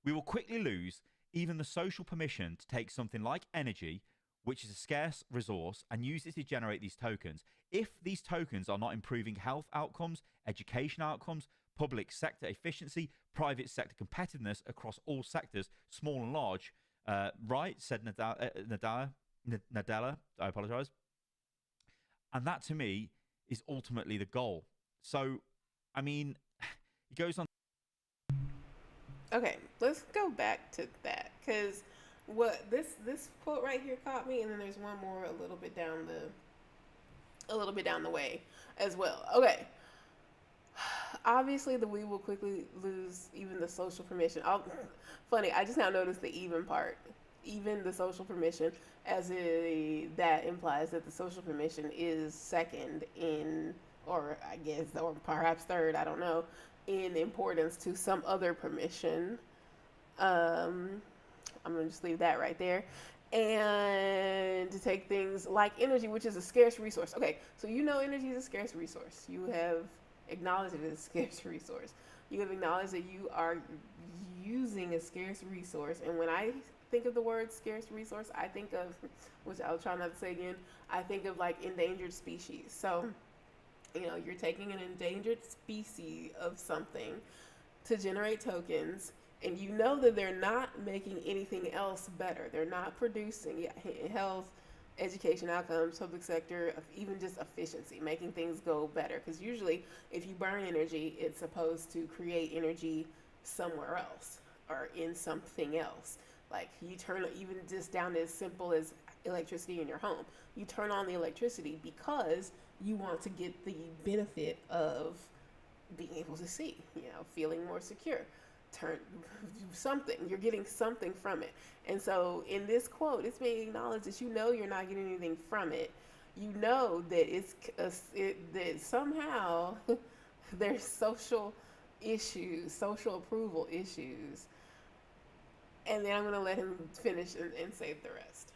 we will quickly lose even the social permission to take something like energy, which is a scarce resource, and use it to generate these tokens. If these tokens are not improving health outcomes, education outcomes, public sector efficiency, private sector competitiveness across all sectors, small and large, right, said Nadella, I apologize. And that to me is ultimately the goal. So, I mean, he goes on. Okay, let's go back to that, because what this quote right here caught me, and then there's one more a little bit down the way as well. Okay, obviously we will quickly lose even the social permission. Funny, I just now noticed the even part, even the social permission, that implies that the social permission is second in, or I guess, or perhaps third, I don't know, in importance to some other permission. I'm gonna just leave that right there. And to take things like energy, which is a scarce resource. Okay, so energy is a scarce resource. You have acknowledged it as a scarce resource. You have acknowledged that you are using a scarce resource. And when I think of the word scarce resource, I think of, which I'll try not to say again, I think of like endangered species. So, you know, you're taking an endangered species of something to generate tokens, and you know that they're not making anything else better. They're not producing health, education outcomes, public sector, even just efficiency, making things go better. Because usually, if you burn energy, it's supposed to create energy somewhere else or in something else. Like you turn even just down to as simple as electricity in your home. You turn on the electricity because you want to get the benefit of being able to see, you know, feeling more secure. Turn something, you're getting something from it. And so in this quote, it's being acknowledged that you know you're not getting anything from it. You know that that somehow there's social issues, social approval issues. And then I'm going to let him finish and save the rest.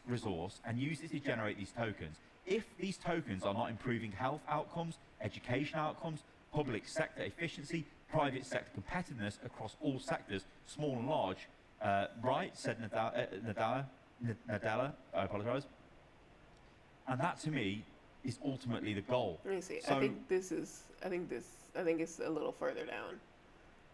Resource and use it to generate these tokens. If these tokens are not improving health outcomes, education outcomes, public sector efficiency, private sector competitiveness across all sectors, small and large, right, said Nadella, I apologize. And that to me is ultimately the goal. Let me see. So, I think it's a little further down.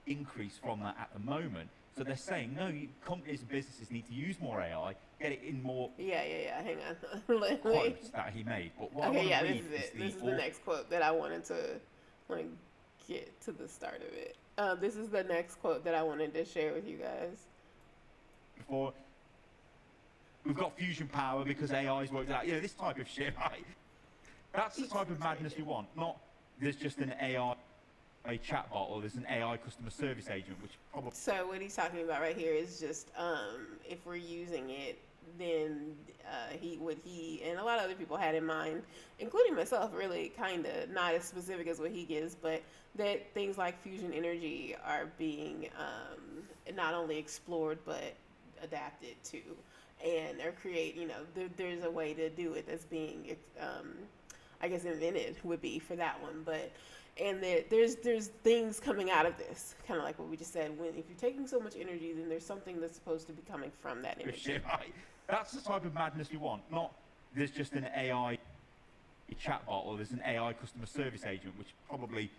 Increase from that at the moment. So they're saying, no, companies and businesses need to use more AI, get it in more Yeah. Hang on. quotes that he made. But what Okay, I want to this read is it. This is the next quote that I wanted to like get to the start of it. This is the next quote that I wanted to share with you guys. Before we've got fusion power because AI's worked out. You know, this type of shit, right? That's the type of madness we want. Not there's just an AI chatbot or there's an AI customer service agent, which probably. So what he's talking about right here is just if we're using it, then he and a lot of other people had in mind, including myself, really kind of not as specific as what he gives, but that things like fusion energy are being not only explored but adapted to, and or create. You know, there's a way to do it that's being, I guess, invented would be for that one, but. And that there's things coming out of this, kind of like what we just said. When if you're taking so much energy, then there's something that's supposed to be coming from that energy. Shit, right? That's the type of madness we want. Not there's just an AI chatbot or there's an AI customer service agent, which probably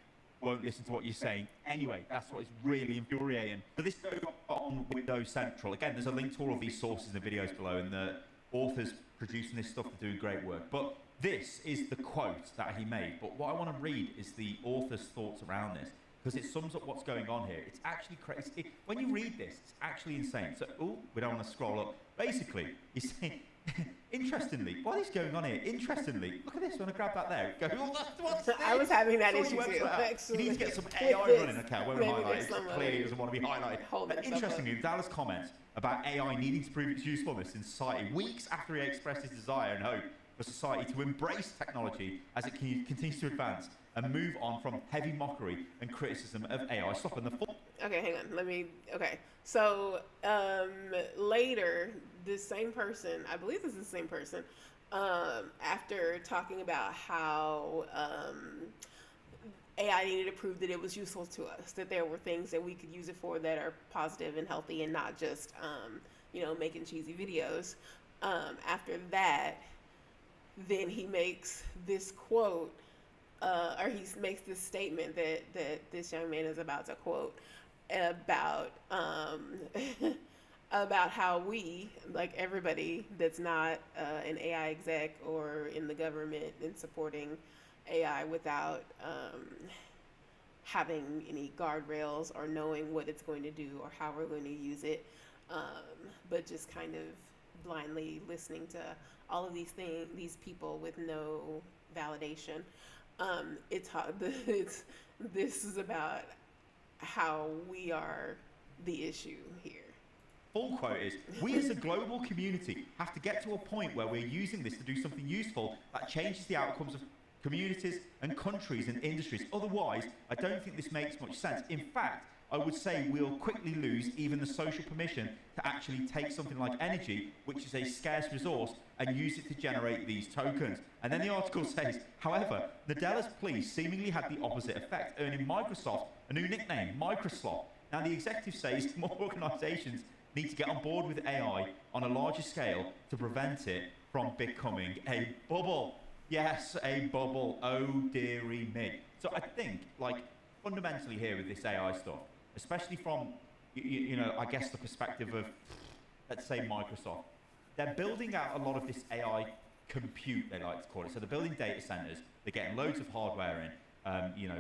won't listen to what you're saying. Anyway, that's what is really infuriating. So this goes on Windows Central. Again, there's a link to all of these sources and videos below, and the authors producing this stuff are doing great work. But this is the quote that he made, but what I want to read is the author's thoughts around this, because it sums up what's going on here. It's actually crazy. When you read this, it's actually insane. So, we don't want to scroll up. Basically, he's saying, interestingly, what is going on here? Interestingly, look at this. You want to grab that there? Go, what's this? I was having that Sorry, issue too, actually. You need to get some AI running. Okay, I won't highlight it. Clearly, it doesn't want to be highlighted. Interestingly, Dallas comments about AI needing to prove its usefulness in society weeks after he expressed his desire and hope for society to embrace technology as it continues to advance and move on from heavy mockery and criticism of AI. Stop in the full. Okay, hang on. Okay. So later, this same person, I believe this is the same person, after talking about how AI needed to prove that it was useful to us, that there were things that we could use it for that are positive and healthy and not just, making cheesy videos. After that, then he makes this quote, or he makes this statement that this young man is about to quote about about how we, like everybody that's not an AI exec or in the government and supporting AI without having any guardrails or knowing what it's going to do or how we're going to use it, but just kind of blindly listening to all of these things, these people with no validation. This is about how we are the issue here. Full quote is, we as a global community have to get to a point where we're using this to do something useful that changes the outcomes of communities and countries and industries. Otherwise, I don't think this makes much sense. In fact, I would say we'll quickly lose even the social permission to actually take something like energy, which is a scarce resource, and use it to generate these tokens. And then the article says, however, Nadella's plea seemingly had the opposite effect, earning Microsoft a new nickname, Microslop. Now the executive says more organizations need to get on board with AI on a larger scale to prevent it from becoming a bubble. Yes, a bubble. Oh dearie me. So I think, like, fundamentally here with this AI stuff, especially from, I guess the perspective of, let's say, Microsoft, they're building out a lot of this AI compute, they like to call it. So they're building data centers, they're getting loads of hardware in,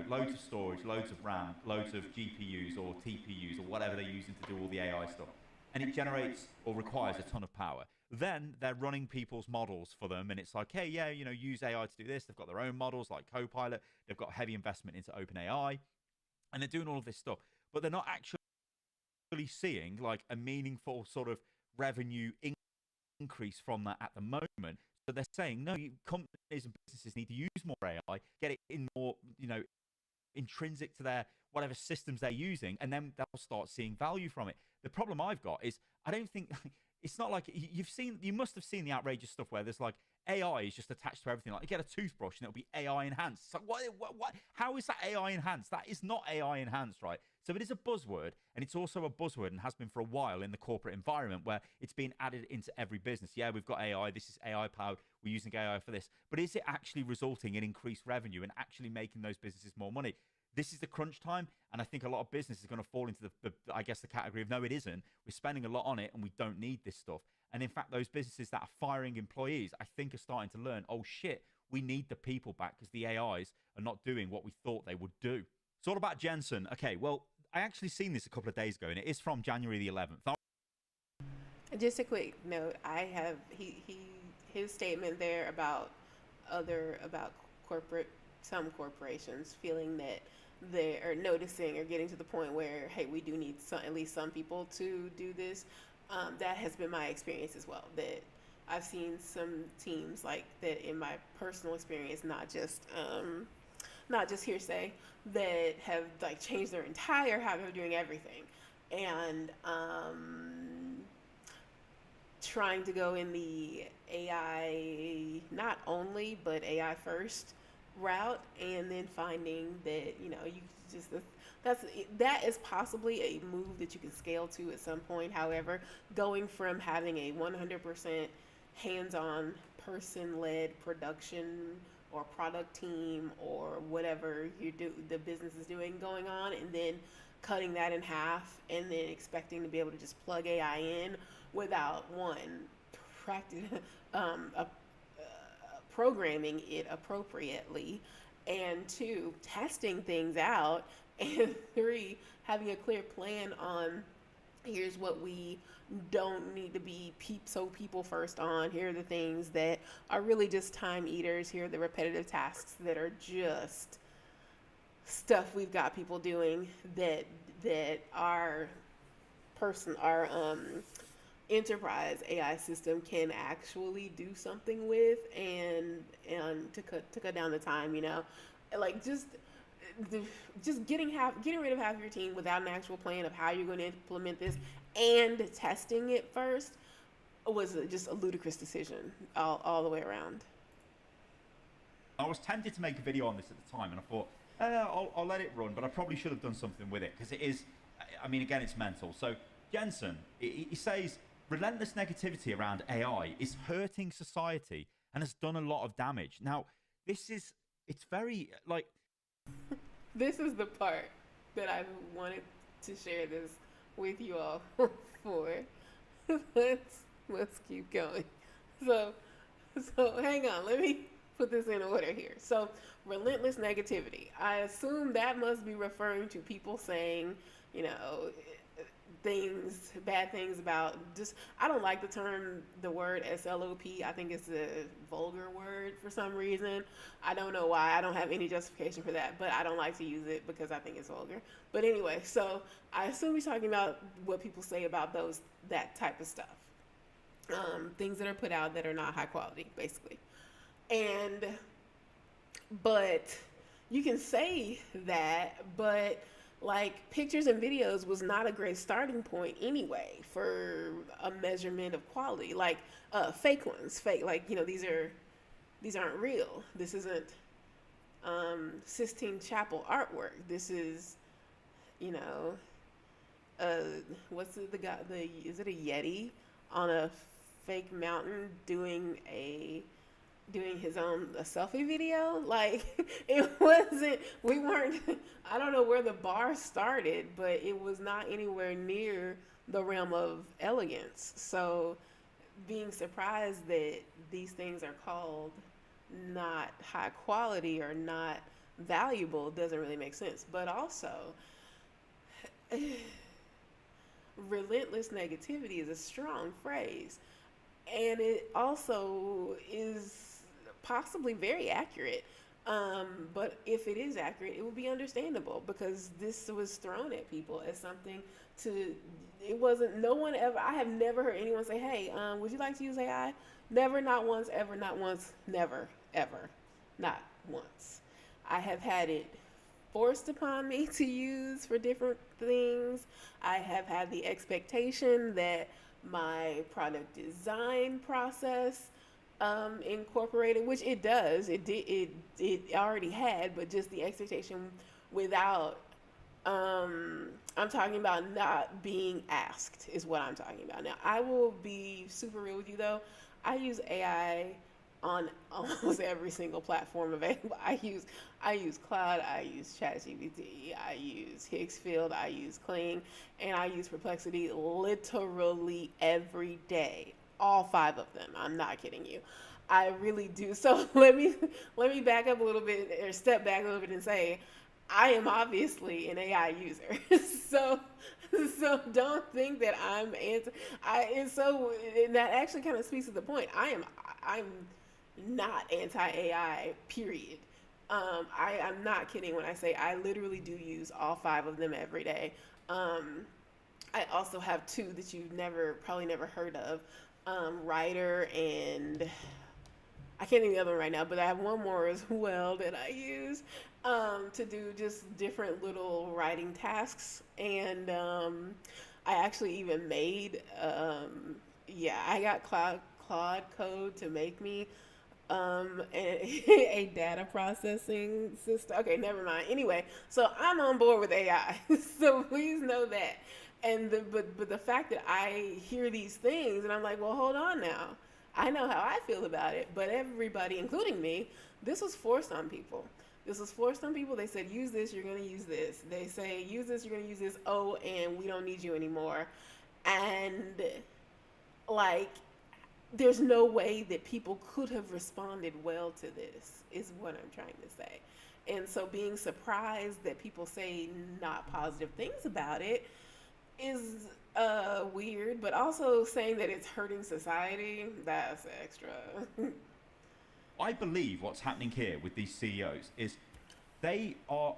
loads of storage, loads of RAM, loads of GPUs or TPUs or whatever they're using to do all the AI stuff. And it generates or requires a ton of power. Then they're running people's models for them, and it's like, hey, yeah, use AI to do this. They've got their own models like Copilot. They've got heavy investment into OpenAI, and they're doing all of this stuff, but they're not actually seeing like a meaningful sort of revenue increase from that at the moment. So they're saying, no, companies and businesses need to use more AI, get it in more, intrinsic to their whatever systems they're using, and then they'll start seeing value from it. The problem I've got is I don't think it's not like you must have seen the outrageous stuff where there's like AI is just attached to everything. Like you get a toothbrush and it'll be AI enhanced. So what? How is that AI enhanced? That is not AI enhanced, right? So it is a buzzword, and it's also a buzzword and has been for a while in the corporate environment where it's been added into every business. Yeah, we've got AI. This is AI powered. We're using AI for this. But is it actually resulting in increased revenue and actually making those businesses more money? This is the crunch time, and I think a lot of business is going to fall into the category of no, it isn't. We're spending a lot on it, and we don't need this stuff. And in fact, those businesses that are firing employees, I think, are starting to learn, oh shit, we need the people back because the AIs are not doing what we thought they would do. It's all about Jensen. Okay, well, I actually seen this a couple of days ago, and it is from January the 11th. Just a quick note: I have his statement there about some corporations feeling that they are noticing or getting to the point where, hey, we do need at least some people to do this. That has been my experience as well. That I've seen some teams like that in my personal experience, not just hearsay, that have like changed their entire habit of doing everything, and trying to go in the AI not only but AI first route, and then finding that you just that is possibly a move that you can scale to at some point. However, going from having a 100% hands-on person-led production or product team or whatever the business is doing going on, and then cutting that in half and then expecting to be able to just plug AI in without one practice programming it appropriately, and two, testing things out, and three, having a clear plan on here's what we don't need to be so people first on. Here are the things that are really just time eaters. Here are the repetitive tasks that are just stuff we've got people doing that our enterprise AI system can actually do something with, and to cut down the time, like just getting rid of half of your team without an actual plan of how you're going to implement this and testing it first was just a ludicrous decision all the way around. I was tempted to make a video on this at the time, and I thought, I'll let it run, but I probably should have done something with it because it is, again, it's mental. So Jensen, he says, relentless negativity around AI is hurting society and has done a lot of damage. Now, it's very, like... This is the part that I wanted to share this with you all for. Let's keep going. So hang on, let me put this in order here. So, relentless negativity. I assume that must be referring to people saying, bad things about I don't like the word SLOP. I think it's a vulgar word for some reason. I don't know why. I don't have any justification for that, but I don't like to use it because I think it's vulgar. But anyway, so I assume he's talking about what people say about that type of stuff. Things that are put out that are not high quality, basically. But you can say that, but like pictures and videos was not a great starting point anyway for a measurement of quality. Like fake ones, like these aren't real. This isn't Sistine Chapel artwork. This is uh, what's the guy? Is it a Yeti on a fake mountain doing his own a selfie video? Like it wasn't. We weren't. I don't know where the bar started, but it was not anywhere near the realm of elegance. So being surprised that these things are called not high quality or not valuable doesn't really make sense. But also, relentless negativity is a strong phrase, and it also is possibly very accurate. But if it is accurate, it will be understandable because this was thrown at people as something to. It wasn't. No one ever. I have never heard anyone say, "Hey, would you like to use AI?" Never, not once, ever, not once, never, ever, not once. I have had it forced upon me to use for different things. I have had the expectation that my product design process incorporated, which it does. It did. It already had, but just the expectation without. I'm talking about not being asked is what I'm talking about. Now, I will be super real with you though. I use AI on almost every single platform available. I use Cloud, I use ChatGPT, I use Higgsfield, I use Kling, and I use Perplexity literally every day. All five of them. I'm not kidding you. I really do. So let me back up a little bit or step back a little bit and say I am obviously an AI user. so so don't think that I'm anti and that actually kind of speaks to the point. I'm not anti AI, period. I'm not kidding when I say I literally do use all five of them every day. I also have two that you've probably never heard of, Writer and I can't think of the other one right now, but I have one more as well that I use to do just different little writing tasks. And I actually even made, I got Claude Code to make me a data processing system. Okay, never mind. Anyway, so I'm on board with AI. So please know that. And but the fact that I hear these things and I'm like, well, hold on now. I know how I feel about it, but everybody, including me, this was forced on people. This was forced on people. They said, use this, you're going to use this. They say, use this, you're going to use this. Oh, and we don't need you anymore. And like, there's no way that people could have responded well to this, is what I'm trying to say. And so being surprised that people say not positive things about it is weird, but also saying that it's hurting society, that's extra. I believe what's happening here with these CEOs is they are,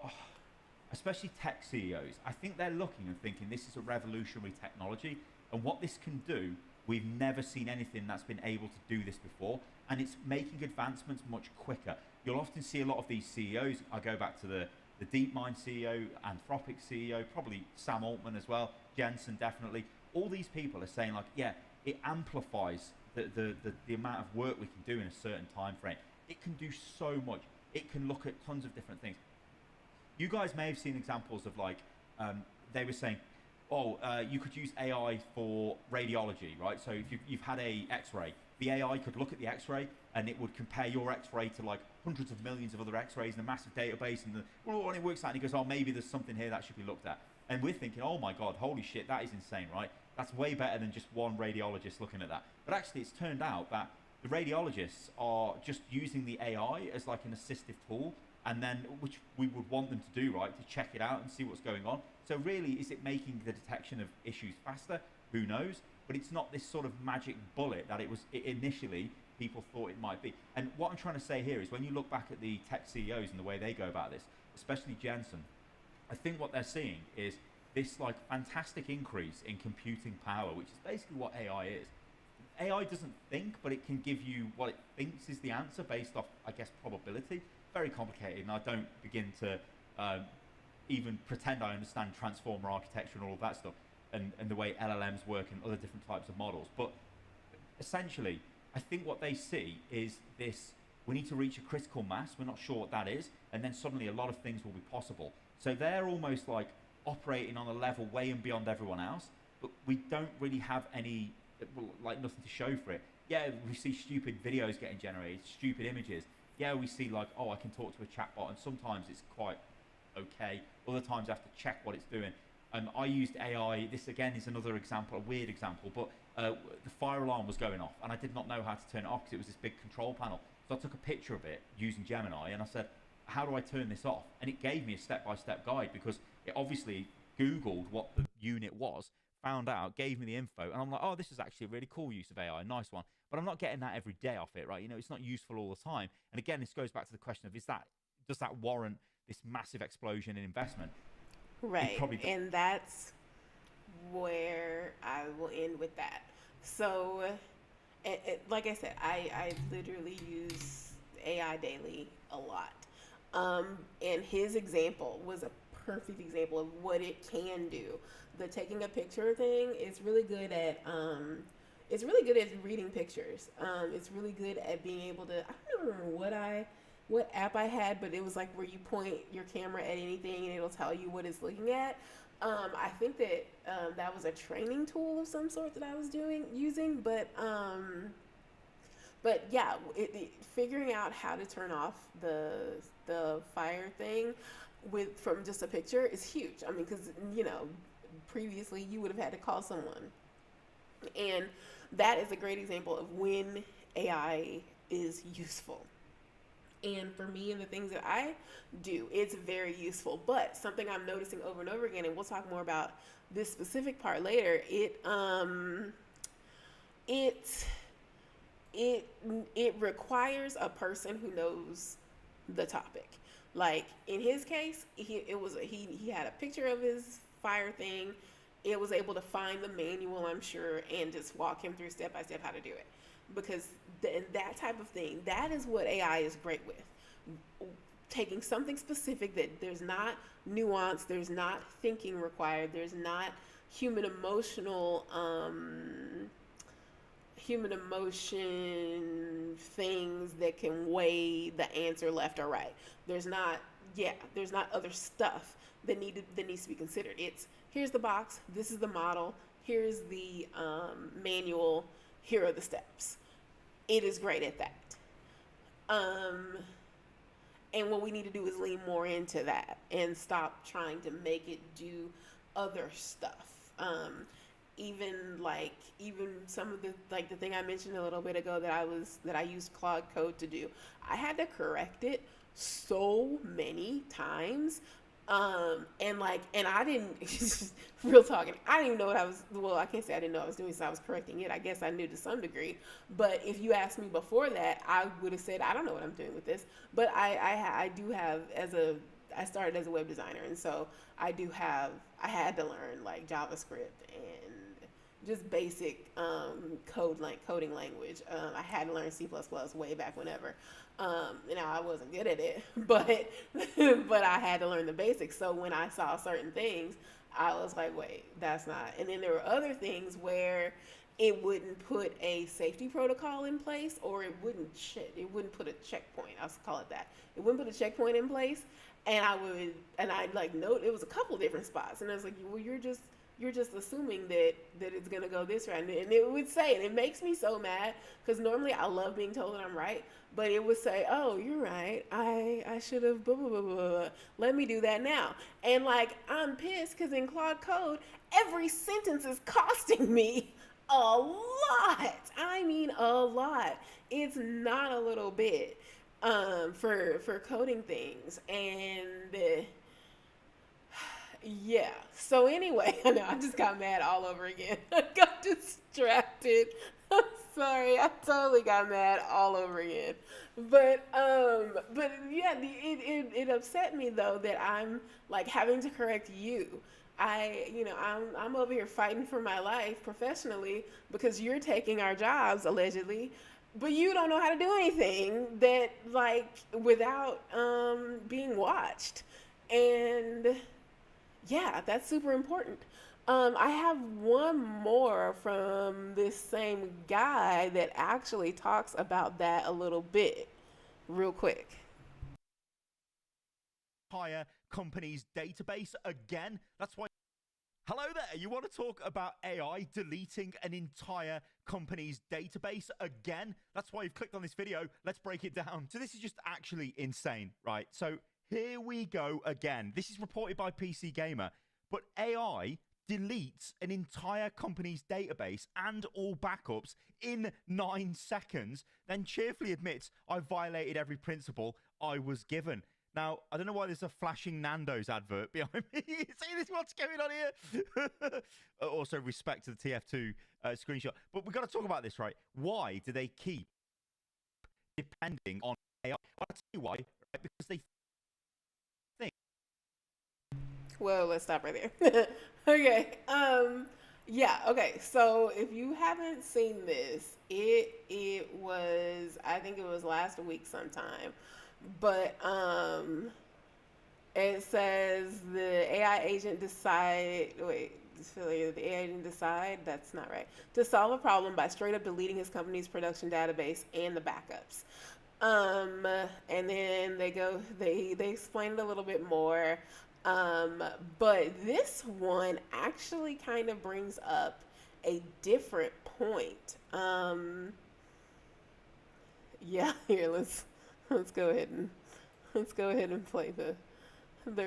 especially tech CEOs, I think they're looking and thinking this is a revolutionary technology, and what this can do, we've never seen anything that's been able to do this before, and it's making advancements much quicker. You'll often see a lot of these CEOs, I go back to the DeepMind CEO, Anthropic CEO, probably Sam Altman as well, Jensen definitely. All these people are saying like, yeah, it amplifies the amount of work we can do in a certain time frame. It can do so much. It can look at tons of different things. You guys may have seen examples of like, they were saying, you could use AI for radiology, right? So if you've had a X-ray, the AI could look at the X-ray and it would compare your X-ray to like hundreds of millions of other X-rays in a massive database, and and it works out and he goes, oh, maybe there's something here that should be looked at. And we're thinking, oh my God, holy shit, that is insane, right? That's way better than just one radiologist looking at that. But actually it's turned out that the radiologists are just using the AI as like an assistive tool, and then which we would want them to do, right, to check it out and see what's going on. So really, is it making the detection of issues faster? Who knows? But it's not this sort of magic bullet that it initially people thought it might be. And what I'm trying to say here is when you look back at the tech CEOs and the way they go about this, especially Jensen, I think what they're seeing is this like fantastic increase in computing power, which is basically what AI is. AI doesn't think, but it can give you what it thinks is the answer based off, I guess, probability. Very complicated, and I don't begin to even pretend I understand transformer architecture and all of that stuff, and the way LLMs work and other different types of models. But essentially, I think what they see is this, we need to reach a critical mass, we're not sure what that is, and then suddenly a lot of things will be possible. So they're almost like operating on a level way and beyond everyone else, but we don't really have any, like, nothing to show for it. Yeah, we see stupid videos getting generated, stupid images. Yeah, we see like, oh, I can talk to a chatbot, and sometimes it's quite okay. Other times I have to check what it's doing. I used AI. This again is another example, a weird example, but the fire alarm was going off, and I did not know how to turn it off because it was this big control panel. So I took a picture of it using Gemini, and I said, how do I turn this off? And it gave me a step-by-step guide, because it obviously Googled what the unit was, found out, gave me the info, and I'm like, oh, this is actually a really cool use of AI, nice one. But I'm not getting that every day off it, right? You know, it's not useful all the time. And again, this goes back to the question of, does that warrant this massive explosion in investment? Right. And that's where I will end with that. So, like I said, I literally use AI daily a lot. And his example was a perfect example of what it can do. The taking a picture thing is really good at, it's really good at reading pictures. It's really good at being able to, I don't remember what app I had, but it was like where you point your camera at anything and it'll tell you what it's looking at. I think that that was a training tool of some sort that I was using, but yeah, figuring out how to turn off the fire thing from just a picture is huge. I mean, because previously you would have had to call someone, and that is a great example of when AI is useful. And for me and the things that I do, it's very useful. But something I'm noticing over and over again, and we'll talk more about this specific part later, it requires a person who knows the topic. Like in his case, he had a picture of his fire thing. It was able to find the manual, I'm sure, and just walk him through step by step how to do it. Because that type of thing, that is what AI is great with. Taking something specific that there's not nuance, there's not thinking required, there's not human emotion things that can weigh the answer left or right. There's not other stuff that needs to be considered. It's, here's the box, this is the model, here's the manual, here are the steps. It is great at that. And what we need to do is lean more into that and stop trying to make it do other stuff. Even some of the thing I mentioned a little bit ago that I used Claude Code to do. I had to correct it so many times. And I didn't, real talking, I didn't even know I can't say I didn't know what I was doing, so I was correcting it. I guess I knew to some degree. But if you asked me before that, I would have said, I don't know what I'm doing with this. But I do have, I started as a web designer, and so I had to learn like JavaScript and just basic coding language. I had to learn C++ way back whenever. I wasn't good at it, but I had to learn the basics. So when I saw certain things, I was like, wait, that's not. And then there were other things where it wouldn't put a safety protocol in place, or it wouldn't put a checkpoint. I'll call it that. It wouldn't put a checkpoint in place, and I'd like note it was a couple different spots, and I was like, well, you're just assuming that it's gonna go this way, and it would say, and it makes me so mad because normally I love being told that I'm right, but it would say, oh, you're right, I should have blah, blah, blah, blah, blah. Let me do that now. And like, I'm pissed because in Claude Code, every sentence is costing me a lot. I mean, a lot. It's not a little bit for coding things. And yeah. So anyway, I know I just got mad all over again. I got distracted. I'm sorry. I totally got mad all over again. But yeah, it upset me though that I'm like having to correct you. I'm over here fighting for my life professionally because you're taking our jobs allegedly, but you don't know how to do anything that like without being watched. And yeah, that's super important. I have one more from this same guy that actually talks about that a little bit, real quick. Higher company's database again. That's why. Hello there. You want to talk about AI deleting an entire company's database again? That's why you've clicked on this video. Let's break it down. So this is just actually insane, right? So here we go again. This is reported by PC Gamer, but AI deletes an entire company's database and all backups in 9 seconds, then cheerfully admits, I violated every principle I was given. Now, I don't know why there's a flashing Nando's advert behind me. See this? What's going on here? Also, respect to the TF2 screenshot. But we've got to talk about this, right? Why do they keep depending on AI? I'll tell you why. Right? Because they think. Well, let's stop right there. Okay. Yeah. Okay. So if you haven't seen this, it was, I think it was last week sometime. But it says the AI agent the AI agent decide, that's not right, to solve a problem by straight up deleting his company's production database and the backups. And then they explain it a little bit more. But this one actually kind of brings up a different point. Yeah, here, let's go ahead and play the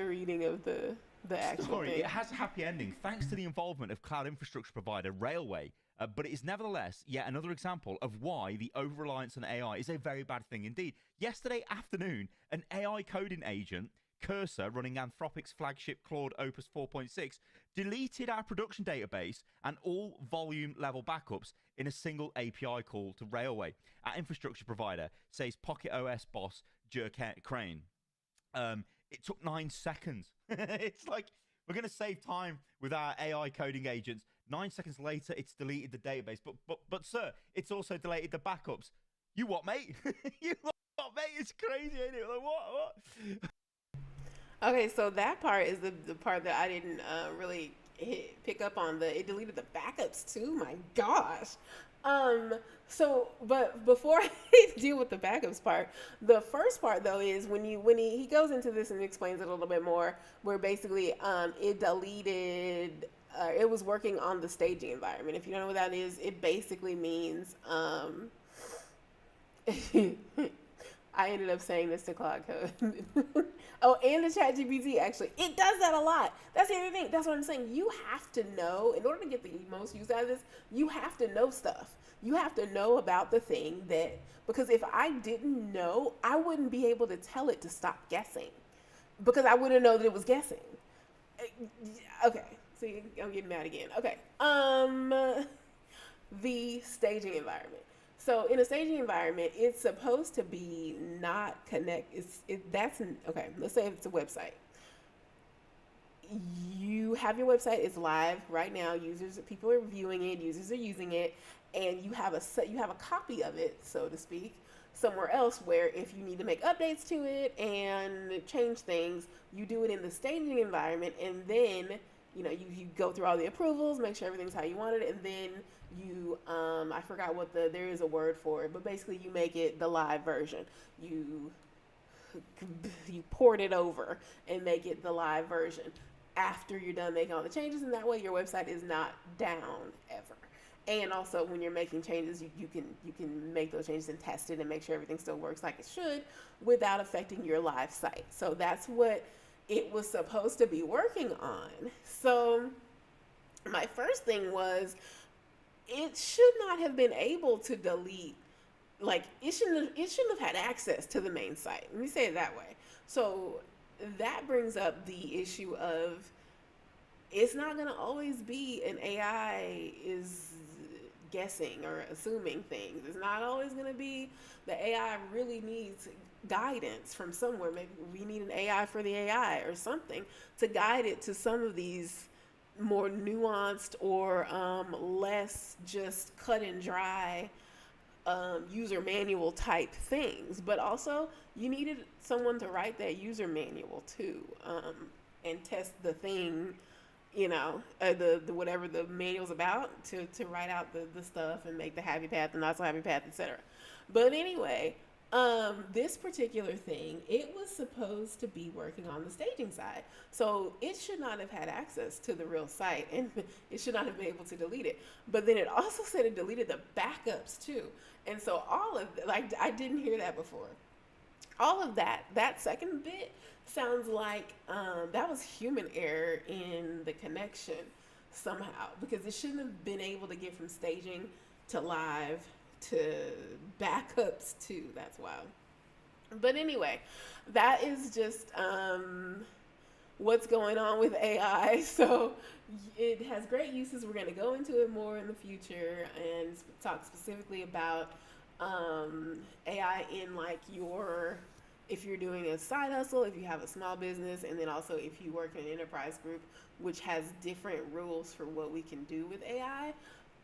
reading of the actual Story. thing. It has a happy ending thanks to the involvement of cloud infrastructure provider Railway. But it is nevertheless yet another example of why the over-reliance on AI is a very bad thing indeed. Yesterday afternoon, an AI coding agent, Cursor, running Anthropic's flagship Claude Opus 4.6, deleted our production database and all volume level backups in a single API call to Railway. Our infrastructure provider, says Pocket OS boss Jerk Crane. It took 9 seconds. It's like, we're going to save time with our AI coding agents. 9 seconds later, it's deleted the database. But sir, it's also deleted the backups. You what, mate? You what, mate? It's crazy, ain't it? Like, what? Okay, so that part is the part that I didn't really pick up on. It deleted the backups too. My gosh. So, but before I deal with the backups part, the first part though is when he goes into this and explains it a little bit more, where basically it deleted. It was working on the staging environment. If you don't know what that is, it basically means I ended up saying this to Claude Code. Oh, and the ChatGPT, actually. It does that a lot. That's the other thing. That's what I'm saying. You have to know, in order to get the most use out of this, you have to know stuff. You have to know about the thing because if I didn't know, I wouldn't be able to tell it to stop guessing. Because I wouldn't know that it was guessing. Okay. See, I'm getting mad again. Okay. The staging environment. So in a staging environment, it's supposed to be not okay. Let's say it's a website. You have your website, it's live right now. People are viewing it, users are using it, and you have a copy of it, so to speak, somewhere else where if you need to make updates to it and change things, you do it in the staging environment, and then you go through all the approvals, make sure everything's how you want it, and then you I forgot there is a word for it, but basically you make it the live version. You port it over and make it the live version after you're done making all the changes, and that way your website is not down ever. And also when you're making changes, you can make those changes and test it and make sure everything still works like it should without affecting your live site. So that's what it was supposed to be working on. So my first thing was, it should not have been able to delete, it shouldn't have had access to the main site. Let me say it that way. So that brings up the issue of, it's not going to always be an AI is guessing or assuming things. It's not always going to be, the AI really needs guidance from somewhere. Maybe we need an AI for the AI or something to guide it to some of these more nuanced or less just cut and dry user manual type things. But also you needed someone to write that user manual too, and test the thing, the whatever the manual's about, to write out the stuff and make the happy path, the not so happy path, etc. But anyway, This particular thing, it was supposed to be working on the staging side. So it should not have had access to the real site and it should not have been able to delete it. But then it also said it deleted the backups too. And so all of like I didn't hear that before. All of that second bit sounds like that was human error in the connection somehow because it shouldn't have been able to get from staging to live to backups too. That's wild. But anyway, that is just what's going on with AI. So it has great uses. We're going to go into it more in the future and talk specifically about AI in like your, if you're doing a side hustle, if you have a small business, and then also if you work in an enterprise group, which has different rules for what we can do with AI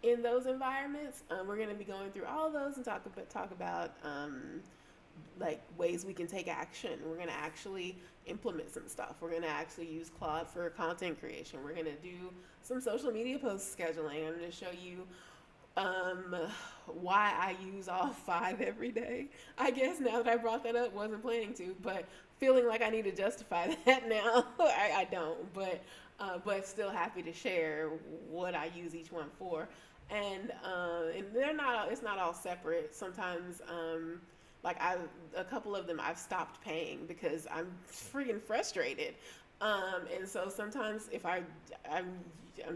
in those environments. We're going to be going through all of those and talk about like ways we can take action. We're going to actually implement some stuff. We're going to actually use Claude for content creation. We're going to do some social media post scheduling. I'm going to show you why I use all 5 every day. I guess now that I brought that up, wasn't planning to, but feeling like I need to justify that now. I don't, but still happy to share what I use each one for. And they're not, it's not all separate. Sometimes, like a couple of them I've stopped paying because I'm freaking frustrated. And so sometimes if I'm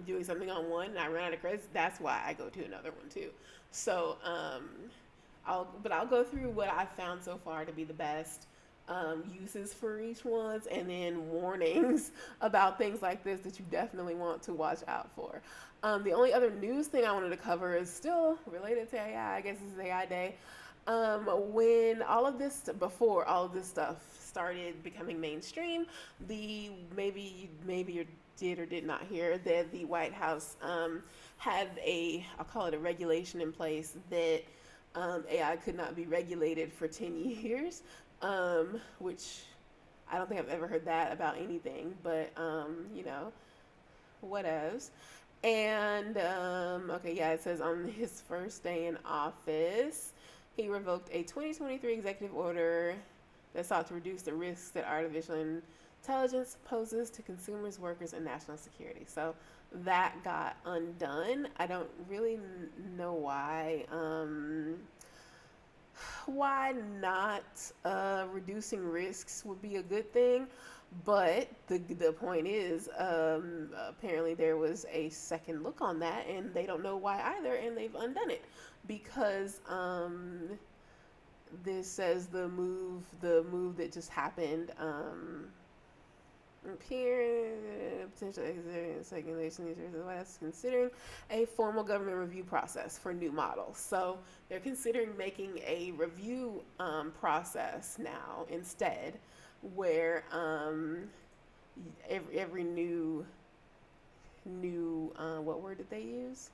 doing something on one and I run out of credits, that's why I go to another one too. So I'll go through what I've found so far to be the best uses for each one, and then warnings about things like this that you definitely want to watch out for. The only other news thing I wanted to cover is still related to AI. I guess this is AI Day. When before all of this stuff started becoming mainstream, maybe you did or did not hear that the White House had I'll call it a regulation in place that AI could not be regulated for 10 years, which I don't think I've ever heard that about anything, but what else? And okay, yeah, it says on his first day in office, he revoked a 2023 executive order that sought to reduce the risks that artificial intelligence poses to consumers, workers, and national security. So that got undone. I don't really know why. Why not reducing risks would be a good thing, but the point is apparently there was a second look on that and they don't know why either, and they've undone it because this says the move that just happened appear potential regulation the White House is considering a formal government review process for new models. So they're considering making a review process now instead, where every new what word did they use?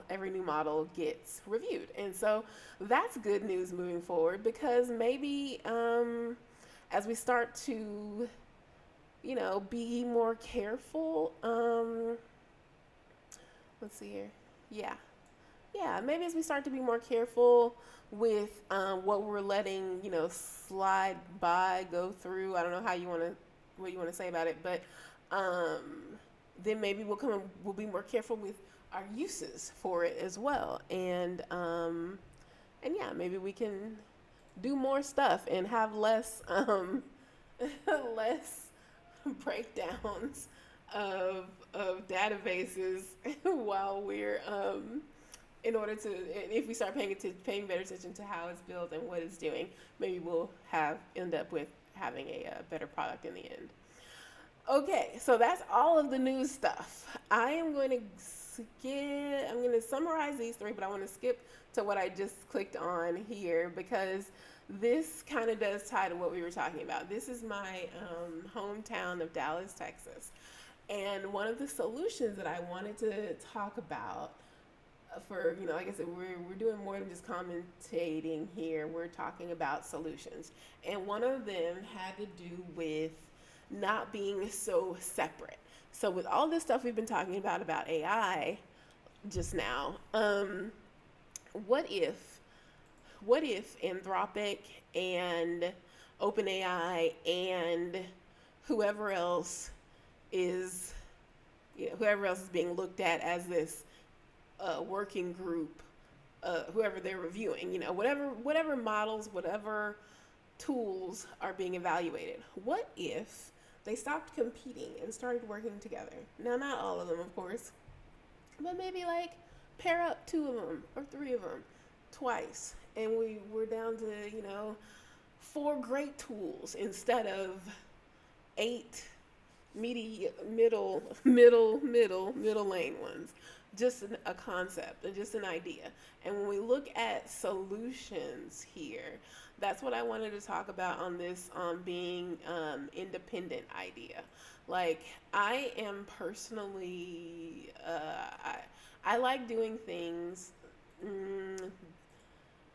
Every new model gets reviewed. And so that's good news moving forward, because maybe as we start to be more careful, let's see here, maybe as we start to be more careful with what we're letting slide by, go through, I don't know what you want to say about it, but then maybe we'll be more careful with our uses for it as well, and maybe we can do more stuff and have less less breakdowns of databases while we're in order to, if we start paying better attention to how it's built and what it's doing, maybe we'll end up with having a better product in the end. Okay, so that's all of the news stuff. I'm going to summarize these 3, but I want to skip to what I just clicked on here, because this kind of does tie to what we were talking about. This is my hometown of Dallas, Texas. And one of the solutions that I wanted to talk about for, like I said, we're doing more than just commentating here. We're talking about solutions. And one of them had to do with not being so separate. So with all this stuff we've been talking about AI just now, what if what if Anthropic and OpenAI and whoever else is, whoever else is being looked at as this working group, whoever they're reviewing, whatever models, whatever tools are being evaluated. What if they stopped competing and started working together? Now, not all of them, of course, but maybe like pair up 2 of them or 3 of them twice, and we're down to 4 great tools instead of 8 middle lane ones. Just a concept and just an idea. And when we look at solutions here, that's what I wanted to talk about on this being independent idea. Like, I am personally, I like doing things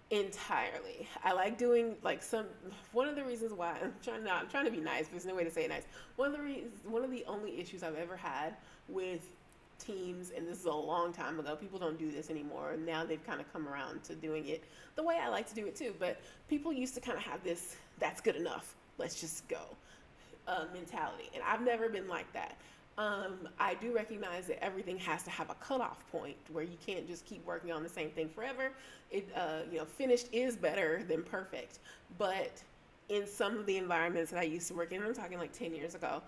entirely. I like doing like one of the reasons why I'm trying to be nice, but there's no way to say it nice. One of the only issues I've ever had with teams, and this is a long time ago, people don't do this anymore. Now they've kind of come around to doing it the way I like to do it too. But people used to kind of have this, that's good enough, let's just go mentality. And I've never been like that. I do recognize that everything has to have a cutoff point where you can't just keep working on the same thing forever. Finished is better than perfect. But in some of the environments that I used to work in, I'm talking like 10 years ago,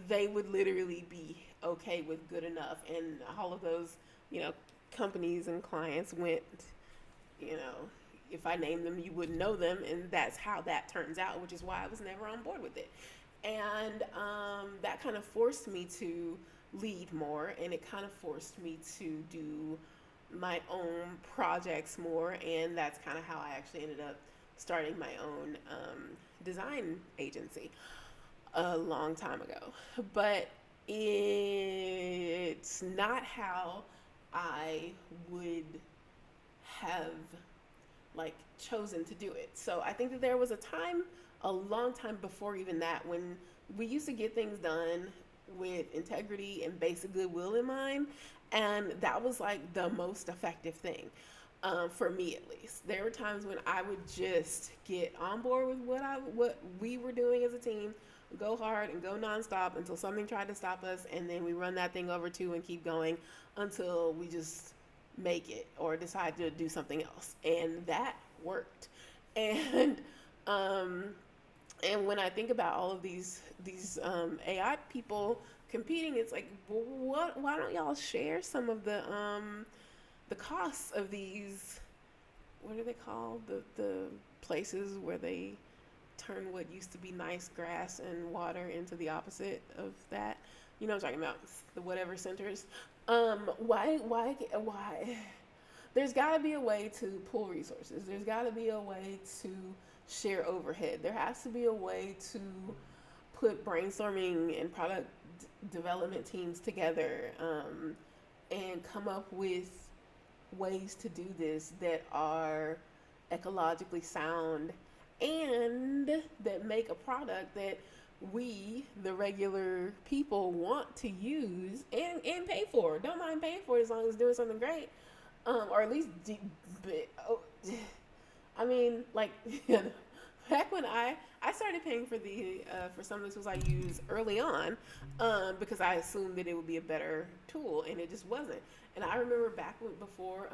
they would literally be okay with good enough. And all of those, companies and clients went, if I named them, you wouldn't know them. And that's how that turns out, which is why I was never on board with it. And that kind of forced me to lead more, and it kind of forced me to do my own projects more, and that's kind of how I actually ended up starting my own design agency a long time ago. But it's not how I would have chosen to do it. So I think that there was a long time before even that, when we used to get things done with integrity and basic goodwill in mind, and that was like the most effective thing for me, at least. There were times when I would just get on board with what we were doing as a team, go hard and go nonstop until something tried to stop us, and then we run that thing over too and keep going until we just make it or decide to do something else, and that worked. And when I think about all of these AI people competing, it's like, well, why don't y'all share some of the costs of these, what are they called? The places where they turn what used to be nice grass and water into the opposite of that. You know what I'm talking about? The whatever centers. Why? There's got to be a way to pull resources. There's got to be a way to share overhead. There has to be a way to put brainstorming and product development teams together and come up with ways to do this that are ecologically sound and that make a product that we, the regular people, want to use and pay for. Don't mind paying for it as long as it's doing something great. Or at least, back when I started paying for some of the tools I use early on, because I assumed that it would be a better tool, and it just wasn't. And I remember before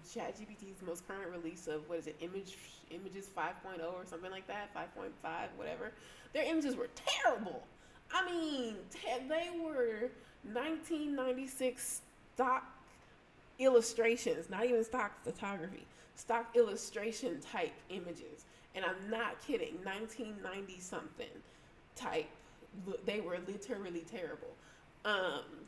ChatGPT's most current release of, Images 5.0 or something like that, 5.5, whatever. Their images were terrible. I mean, they were 1996 stock illustrations, not even stock photography, stock illustration type images. And I'm not kidding, 1990 something type. They were literally terrible.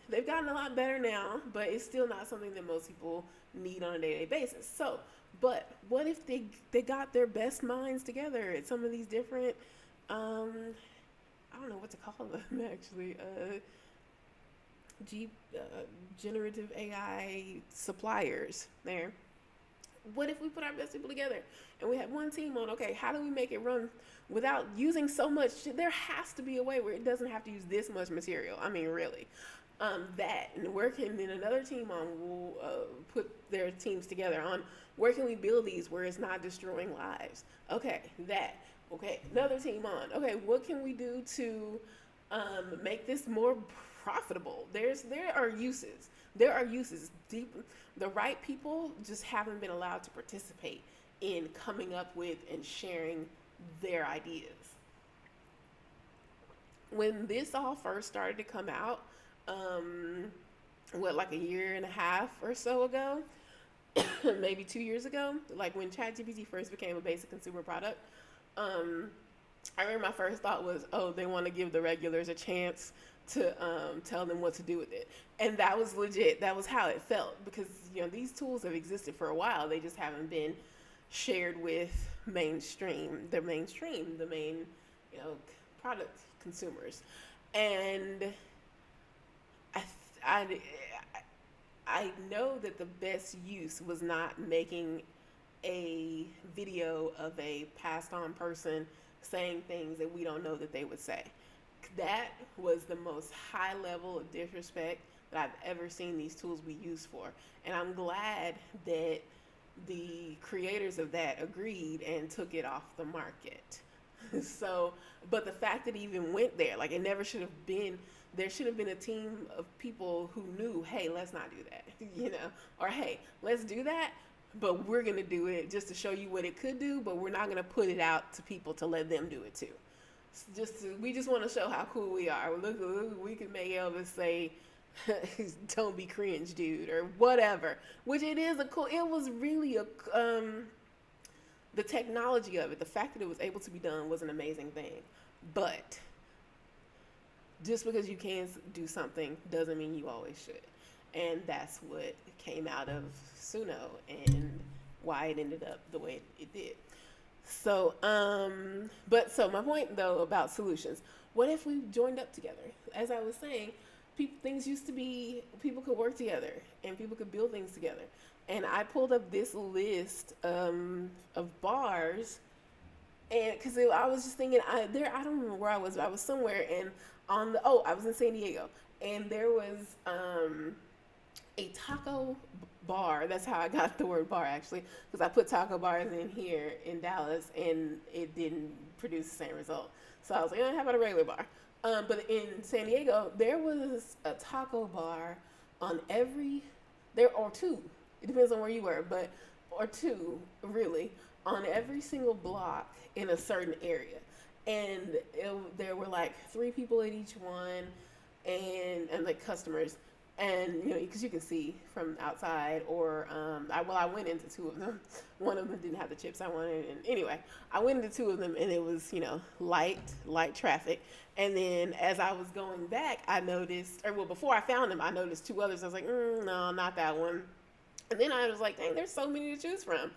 They've gotten a lot better now, but it's still not something that most people need on a day-to-day basis. So, but what if they got their best minds together at some of these different, I don't know what to call them actually, generative AI suppliers there. What if we put our best people together and we had one team on, okay, how do we make it run without using so much? There has to be a way where it doesn't have to use this much material. I mean, really. And where can then another team on will put their teams together on Where can we build these where it's not destroying lives? Okay, that. Okay, another team on. Okay, what can we do to make this more profitable? There are uses. There are uses. The right people just haven't been allowed to participate in coming up with and sharing their ideas. When this all first started to come out, like a year and a half or so ago, maybe 2 years ago, like when ChatGPT first became a basic consumer product, I remember my first thought was, oh, they want to give the regulars a chance to tell them what to do with it. And that was legit. That was how it felt, because these tools have existed for a while. They just haven't been shared with the main product consumers. And I know that the best use was not making a video of a passed on person saying things that we don't know that they would say. That was the most high level of disrespect that I've ever seen these tools be used for. And I'm glad that the creators of that agreed and took it off the market. So, but the fact that it even went there, like it never should have been, there should have been a team of people who knew, hey, let's not do that, or hey, let's do that, but we're going to do it just to show you what it could do, but we're not going to put it out to people to let them do it too. We just want to show how cool we are. Look, we could make Elvis say, don't be cringe, dude, or whatever, which it was really the technology of it, the fact that it was able to be done was an amazing thing. But just because you can do something doesn't mean you always should. And that's what came out of Suno and why it ended up the way it did. So, so my point though about solutions, what if we joined up together? As I was saying, things used to be, people could work together and people could build things together. And I pulled up this list of bars, and because I was just thinking, I don't remember where I was, but I was somewhere, and I was in San Diego, and there was a taco bar. That's how I got the word bar, actually, because I put taco bars in here in Dallas, and it didn't produce the same result. So I was like, how about a regular bar? But in San Diego, there was a taco bar on or two. It depends on where you were, or two, really, on every single block in a certain area. And there were like 3 people at each one, and like customers. And, because you can see from outside, or, I went into 2 of them. One of them didn't have the chips I wanted. And anyway, I went into 2 of them, and it was, light traffic. And then as I was going back, I noticed, before I found them, I noticed 2 others. I was like, no, not that one. And then I was like, dang, there's so many to choose from.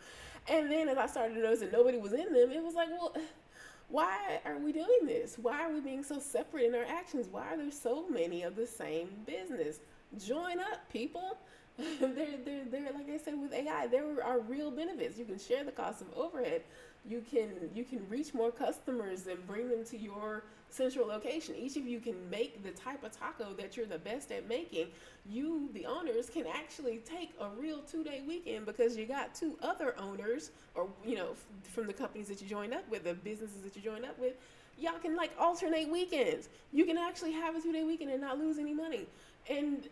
And then as I started to notice that nobody was in them, it was like, well, why are we doing this? Why are we being so separate in our actions? Why are there so many of the same business? Join up, people. They're like I said with AI, there are real benefits. You can share the cost of overhead. You can reach more customers and bring them to your central location. Each of you can make the type of taco that you're the best at making. You, the owners, can actually take a real 2-day weekend because you got 2 other owners, or from the companies that you joined up with, the businesses that you joined up with. Y'all can alternate weekends. You can actually have a 2-day weekend and not lose any money. And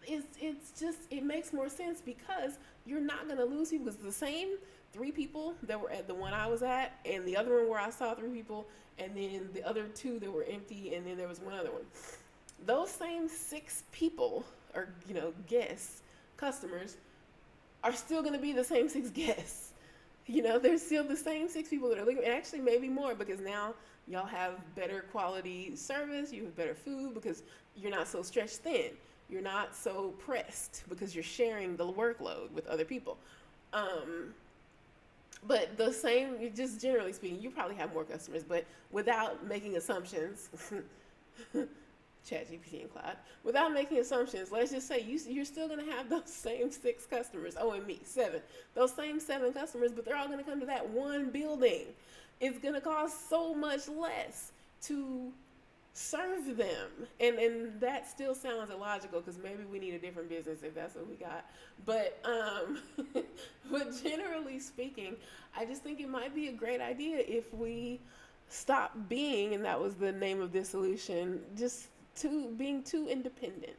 it makes more sense because you're not gonna lose people. Because the same 3 people that were at the one I was at, and the other one where I saw 3 people, and then the other 2 that were empty, and then there was one other one. Those same 6 people, or guests, customers, are still gonna be the same 6 guests. There's still the same 6 people that are looking, and actually maybe more, because now y'all have better quality service, you have better food, because you're not so stretched thin. You're not so pressed because you're sharing the workload with other people. But the same, just generally speaking, you probably have more customers, but without making assumptions, ChatGPT and Cloud, without making assumptions, let's just say you're still going to have those same 6 customers, and me, 7, those same 7 customers, but they're all going to come to that one building. It's going to cost so much less to serve them. And that still sounds illogical because maybe we need a different business if that's what we got. But but generally speaking, I just think it might be a great idea if we stop being, and that was the name of this solution, just being too independent,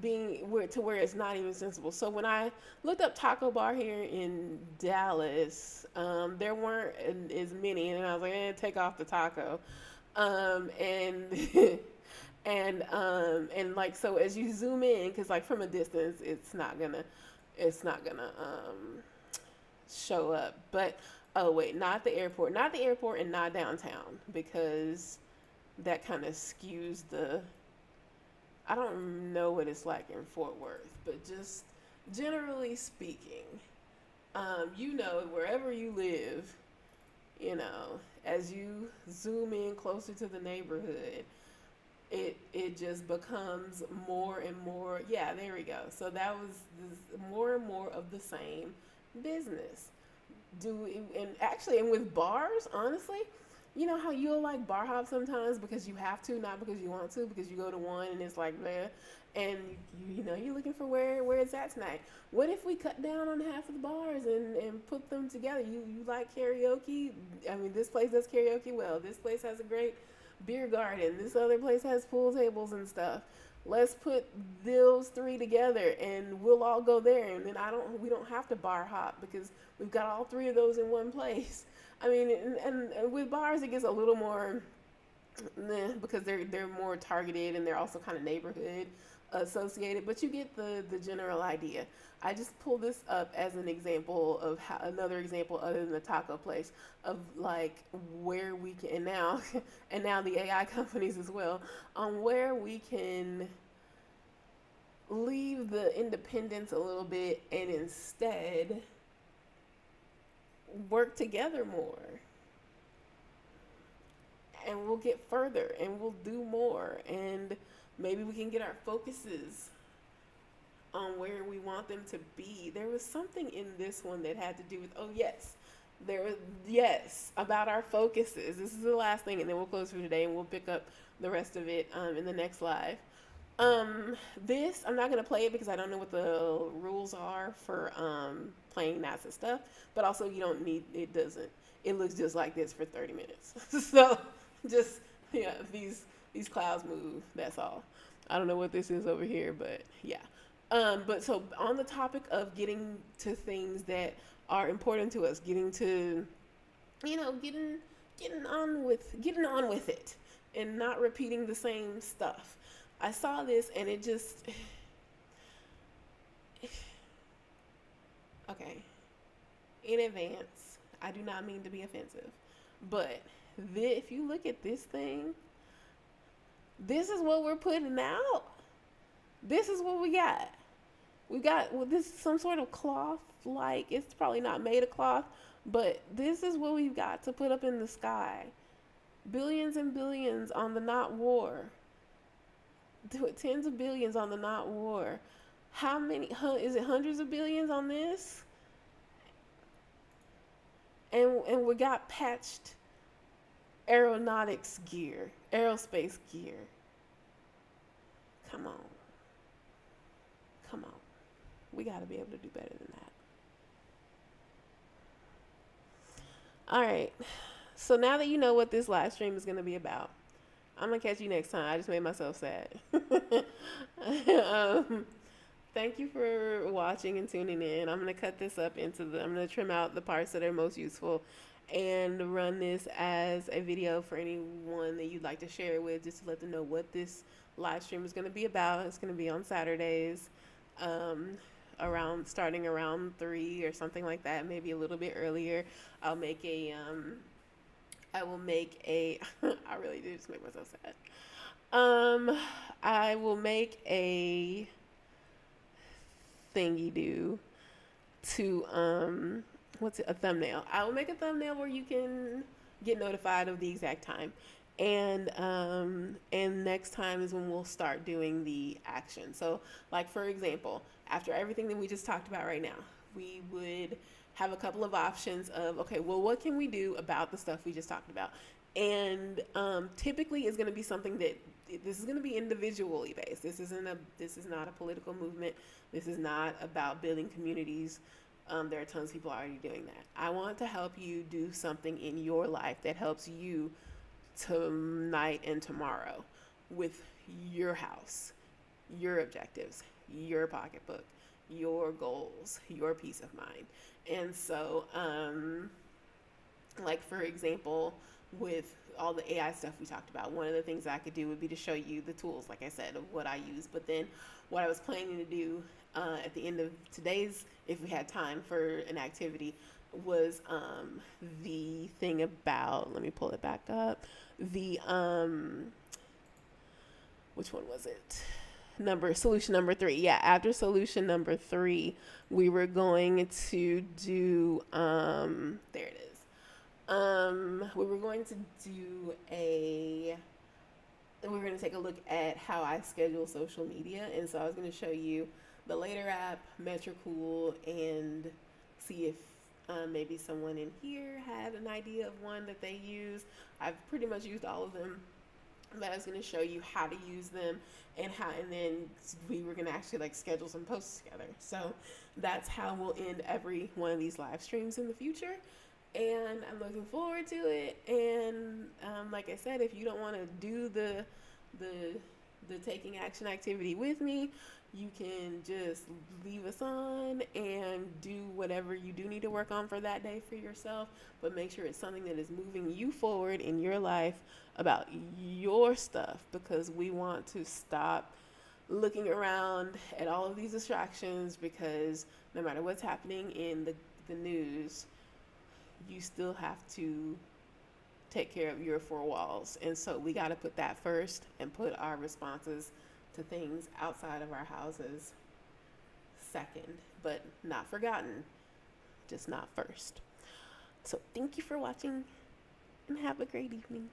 being where it's not even sensible. So when I looked up Taco Bar here in Dallas, there weren't as many, and I was like, take off the taco, and and like, so as you zoom in, because like from a distance, it's not gonna show up, but oh wait, not the airport, and not downtown, because that kind of skews the. I don't know what it's like in Fort Worth, but just generally speaking, wherever you live, as you zoom in closer to the neighborhood, it just becomes more and more. Yeah, there we go. So that was more and more of the same business. And with bars, honestly, you know how you'll like bar hop sometimes because you have to, not because you want to, because you go to one and it's like there, and you're looking for where it's at tonight. What if we cut down on half of the bars and put them together? You like karaoke? I mean, this place does karaoke well. This place has a great beer garden. This other place has pool tables and stuff. Let's put those three together and we'll all go there, and then we don't have to bar hop because we've got all three of those in one place. I mean, and with bars it gets a little more because they're more targeted, and they're also kind of neighborhood associated, but you get the general idea. I just pulled this up as an example of another example other than the taco place of like where we can, and now and now the AI companies as well, on where we can leave the independence a little bit and instead work together more, and we'll get further and we'll do more, and maybe we can get our focuses on where we want them to be. There was something in this one that had to do with about our focuses. This is the last thing, and then we'll close for today, and we'll pick up the rest of it in the next live. This, I'm not going to play it because I don't know what the rules are for playing NASA stuff, but also it looks just like this for 30 minutes. So just, these clouds move, that's all. I don't know what this is over here, but yeah. But so on the topic of getting to things that are important to us, getting on with it and not repeating the same stuff. I saw this and it just, okay, in advance, I do not mean to be offensive, but if you look at this thing, this is what we're putting out. This is what we got. This is some sort of cloth, like, it's probably not made of cloth, but this is what we've got to put up in the sky. Billions and billions on the not war. Tens of billions on the not war. How many, is it hundreds of billions on this? And we got patched aeronautics gear, aerospace gear. Come on. We got to be able to do better than that. All right. So now that you know what this live stream is going to be about, I'm going to catch you next time. I just made myself sad. Thank you for watching and tuning in. I'm going to cut this up I'm going to trim out the parts that are most useful and run this as a video for anyone that you'd like to share it with, just to let them know what this live stream is going to be about. It's going to be on Saturdays, starting around 3 or something like that, maybe a little bit earlier. I will make a I really did just make myself sad. I will make a thingy to a thumbnail. I will make a thumbnail where you can get notified of the exact time. And next time is when we'll start doing the action. So, like, for example, after everything that we just talked about right now, we would have a couple of options of, okay, well, what can we do about the stuff we just talked about? And typically is going to be something that this is going to be individually based. This is not a political movement. This is not about building communities. There are tons of people already doing that. I want to help you do something in your life that helps you tonight and tomorrow with your house, your objectives, your pocketbook, your goals, your peace of mind. And so, like for example, with all the AI stuff we talked about, one of the things I could do would be to show you the tools, like I said, of what I use. But then what I was planning to do at the end of today's, if we had time for an activity, was the thing about, let me pull it back up, the, which one was it? Solution number 3. Yeah, after solution number 3, we were going to do, there it is. We were going to do we were going to take a look at how I schedule social media. And so I was going to show you the Later app, Metricool, and see if maybe someone in here had an idea of one that they use. I've pretty much used all of them, but I was going to show you how to use them and then we were going to actually like schedule some posts together. So that's how we'll end every one of these live streams in the future. And I'm looking forward to it. And like I said, if you don't want to do the taking action activity with me, you can just leave us on and do whatever you do need to work on for that day for yourself. But make sure it's something that is moving you forward in your life about your stuff, because we want to stop looking around at all of these distractions, because no matter what's happening in the news, you still have to take care of your 4 walls. And so we got to put that first and put our responses to things outside of our houses second, but not forgotten, just not first. So thank you for watching and have a great evening.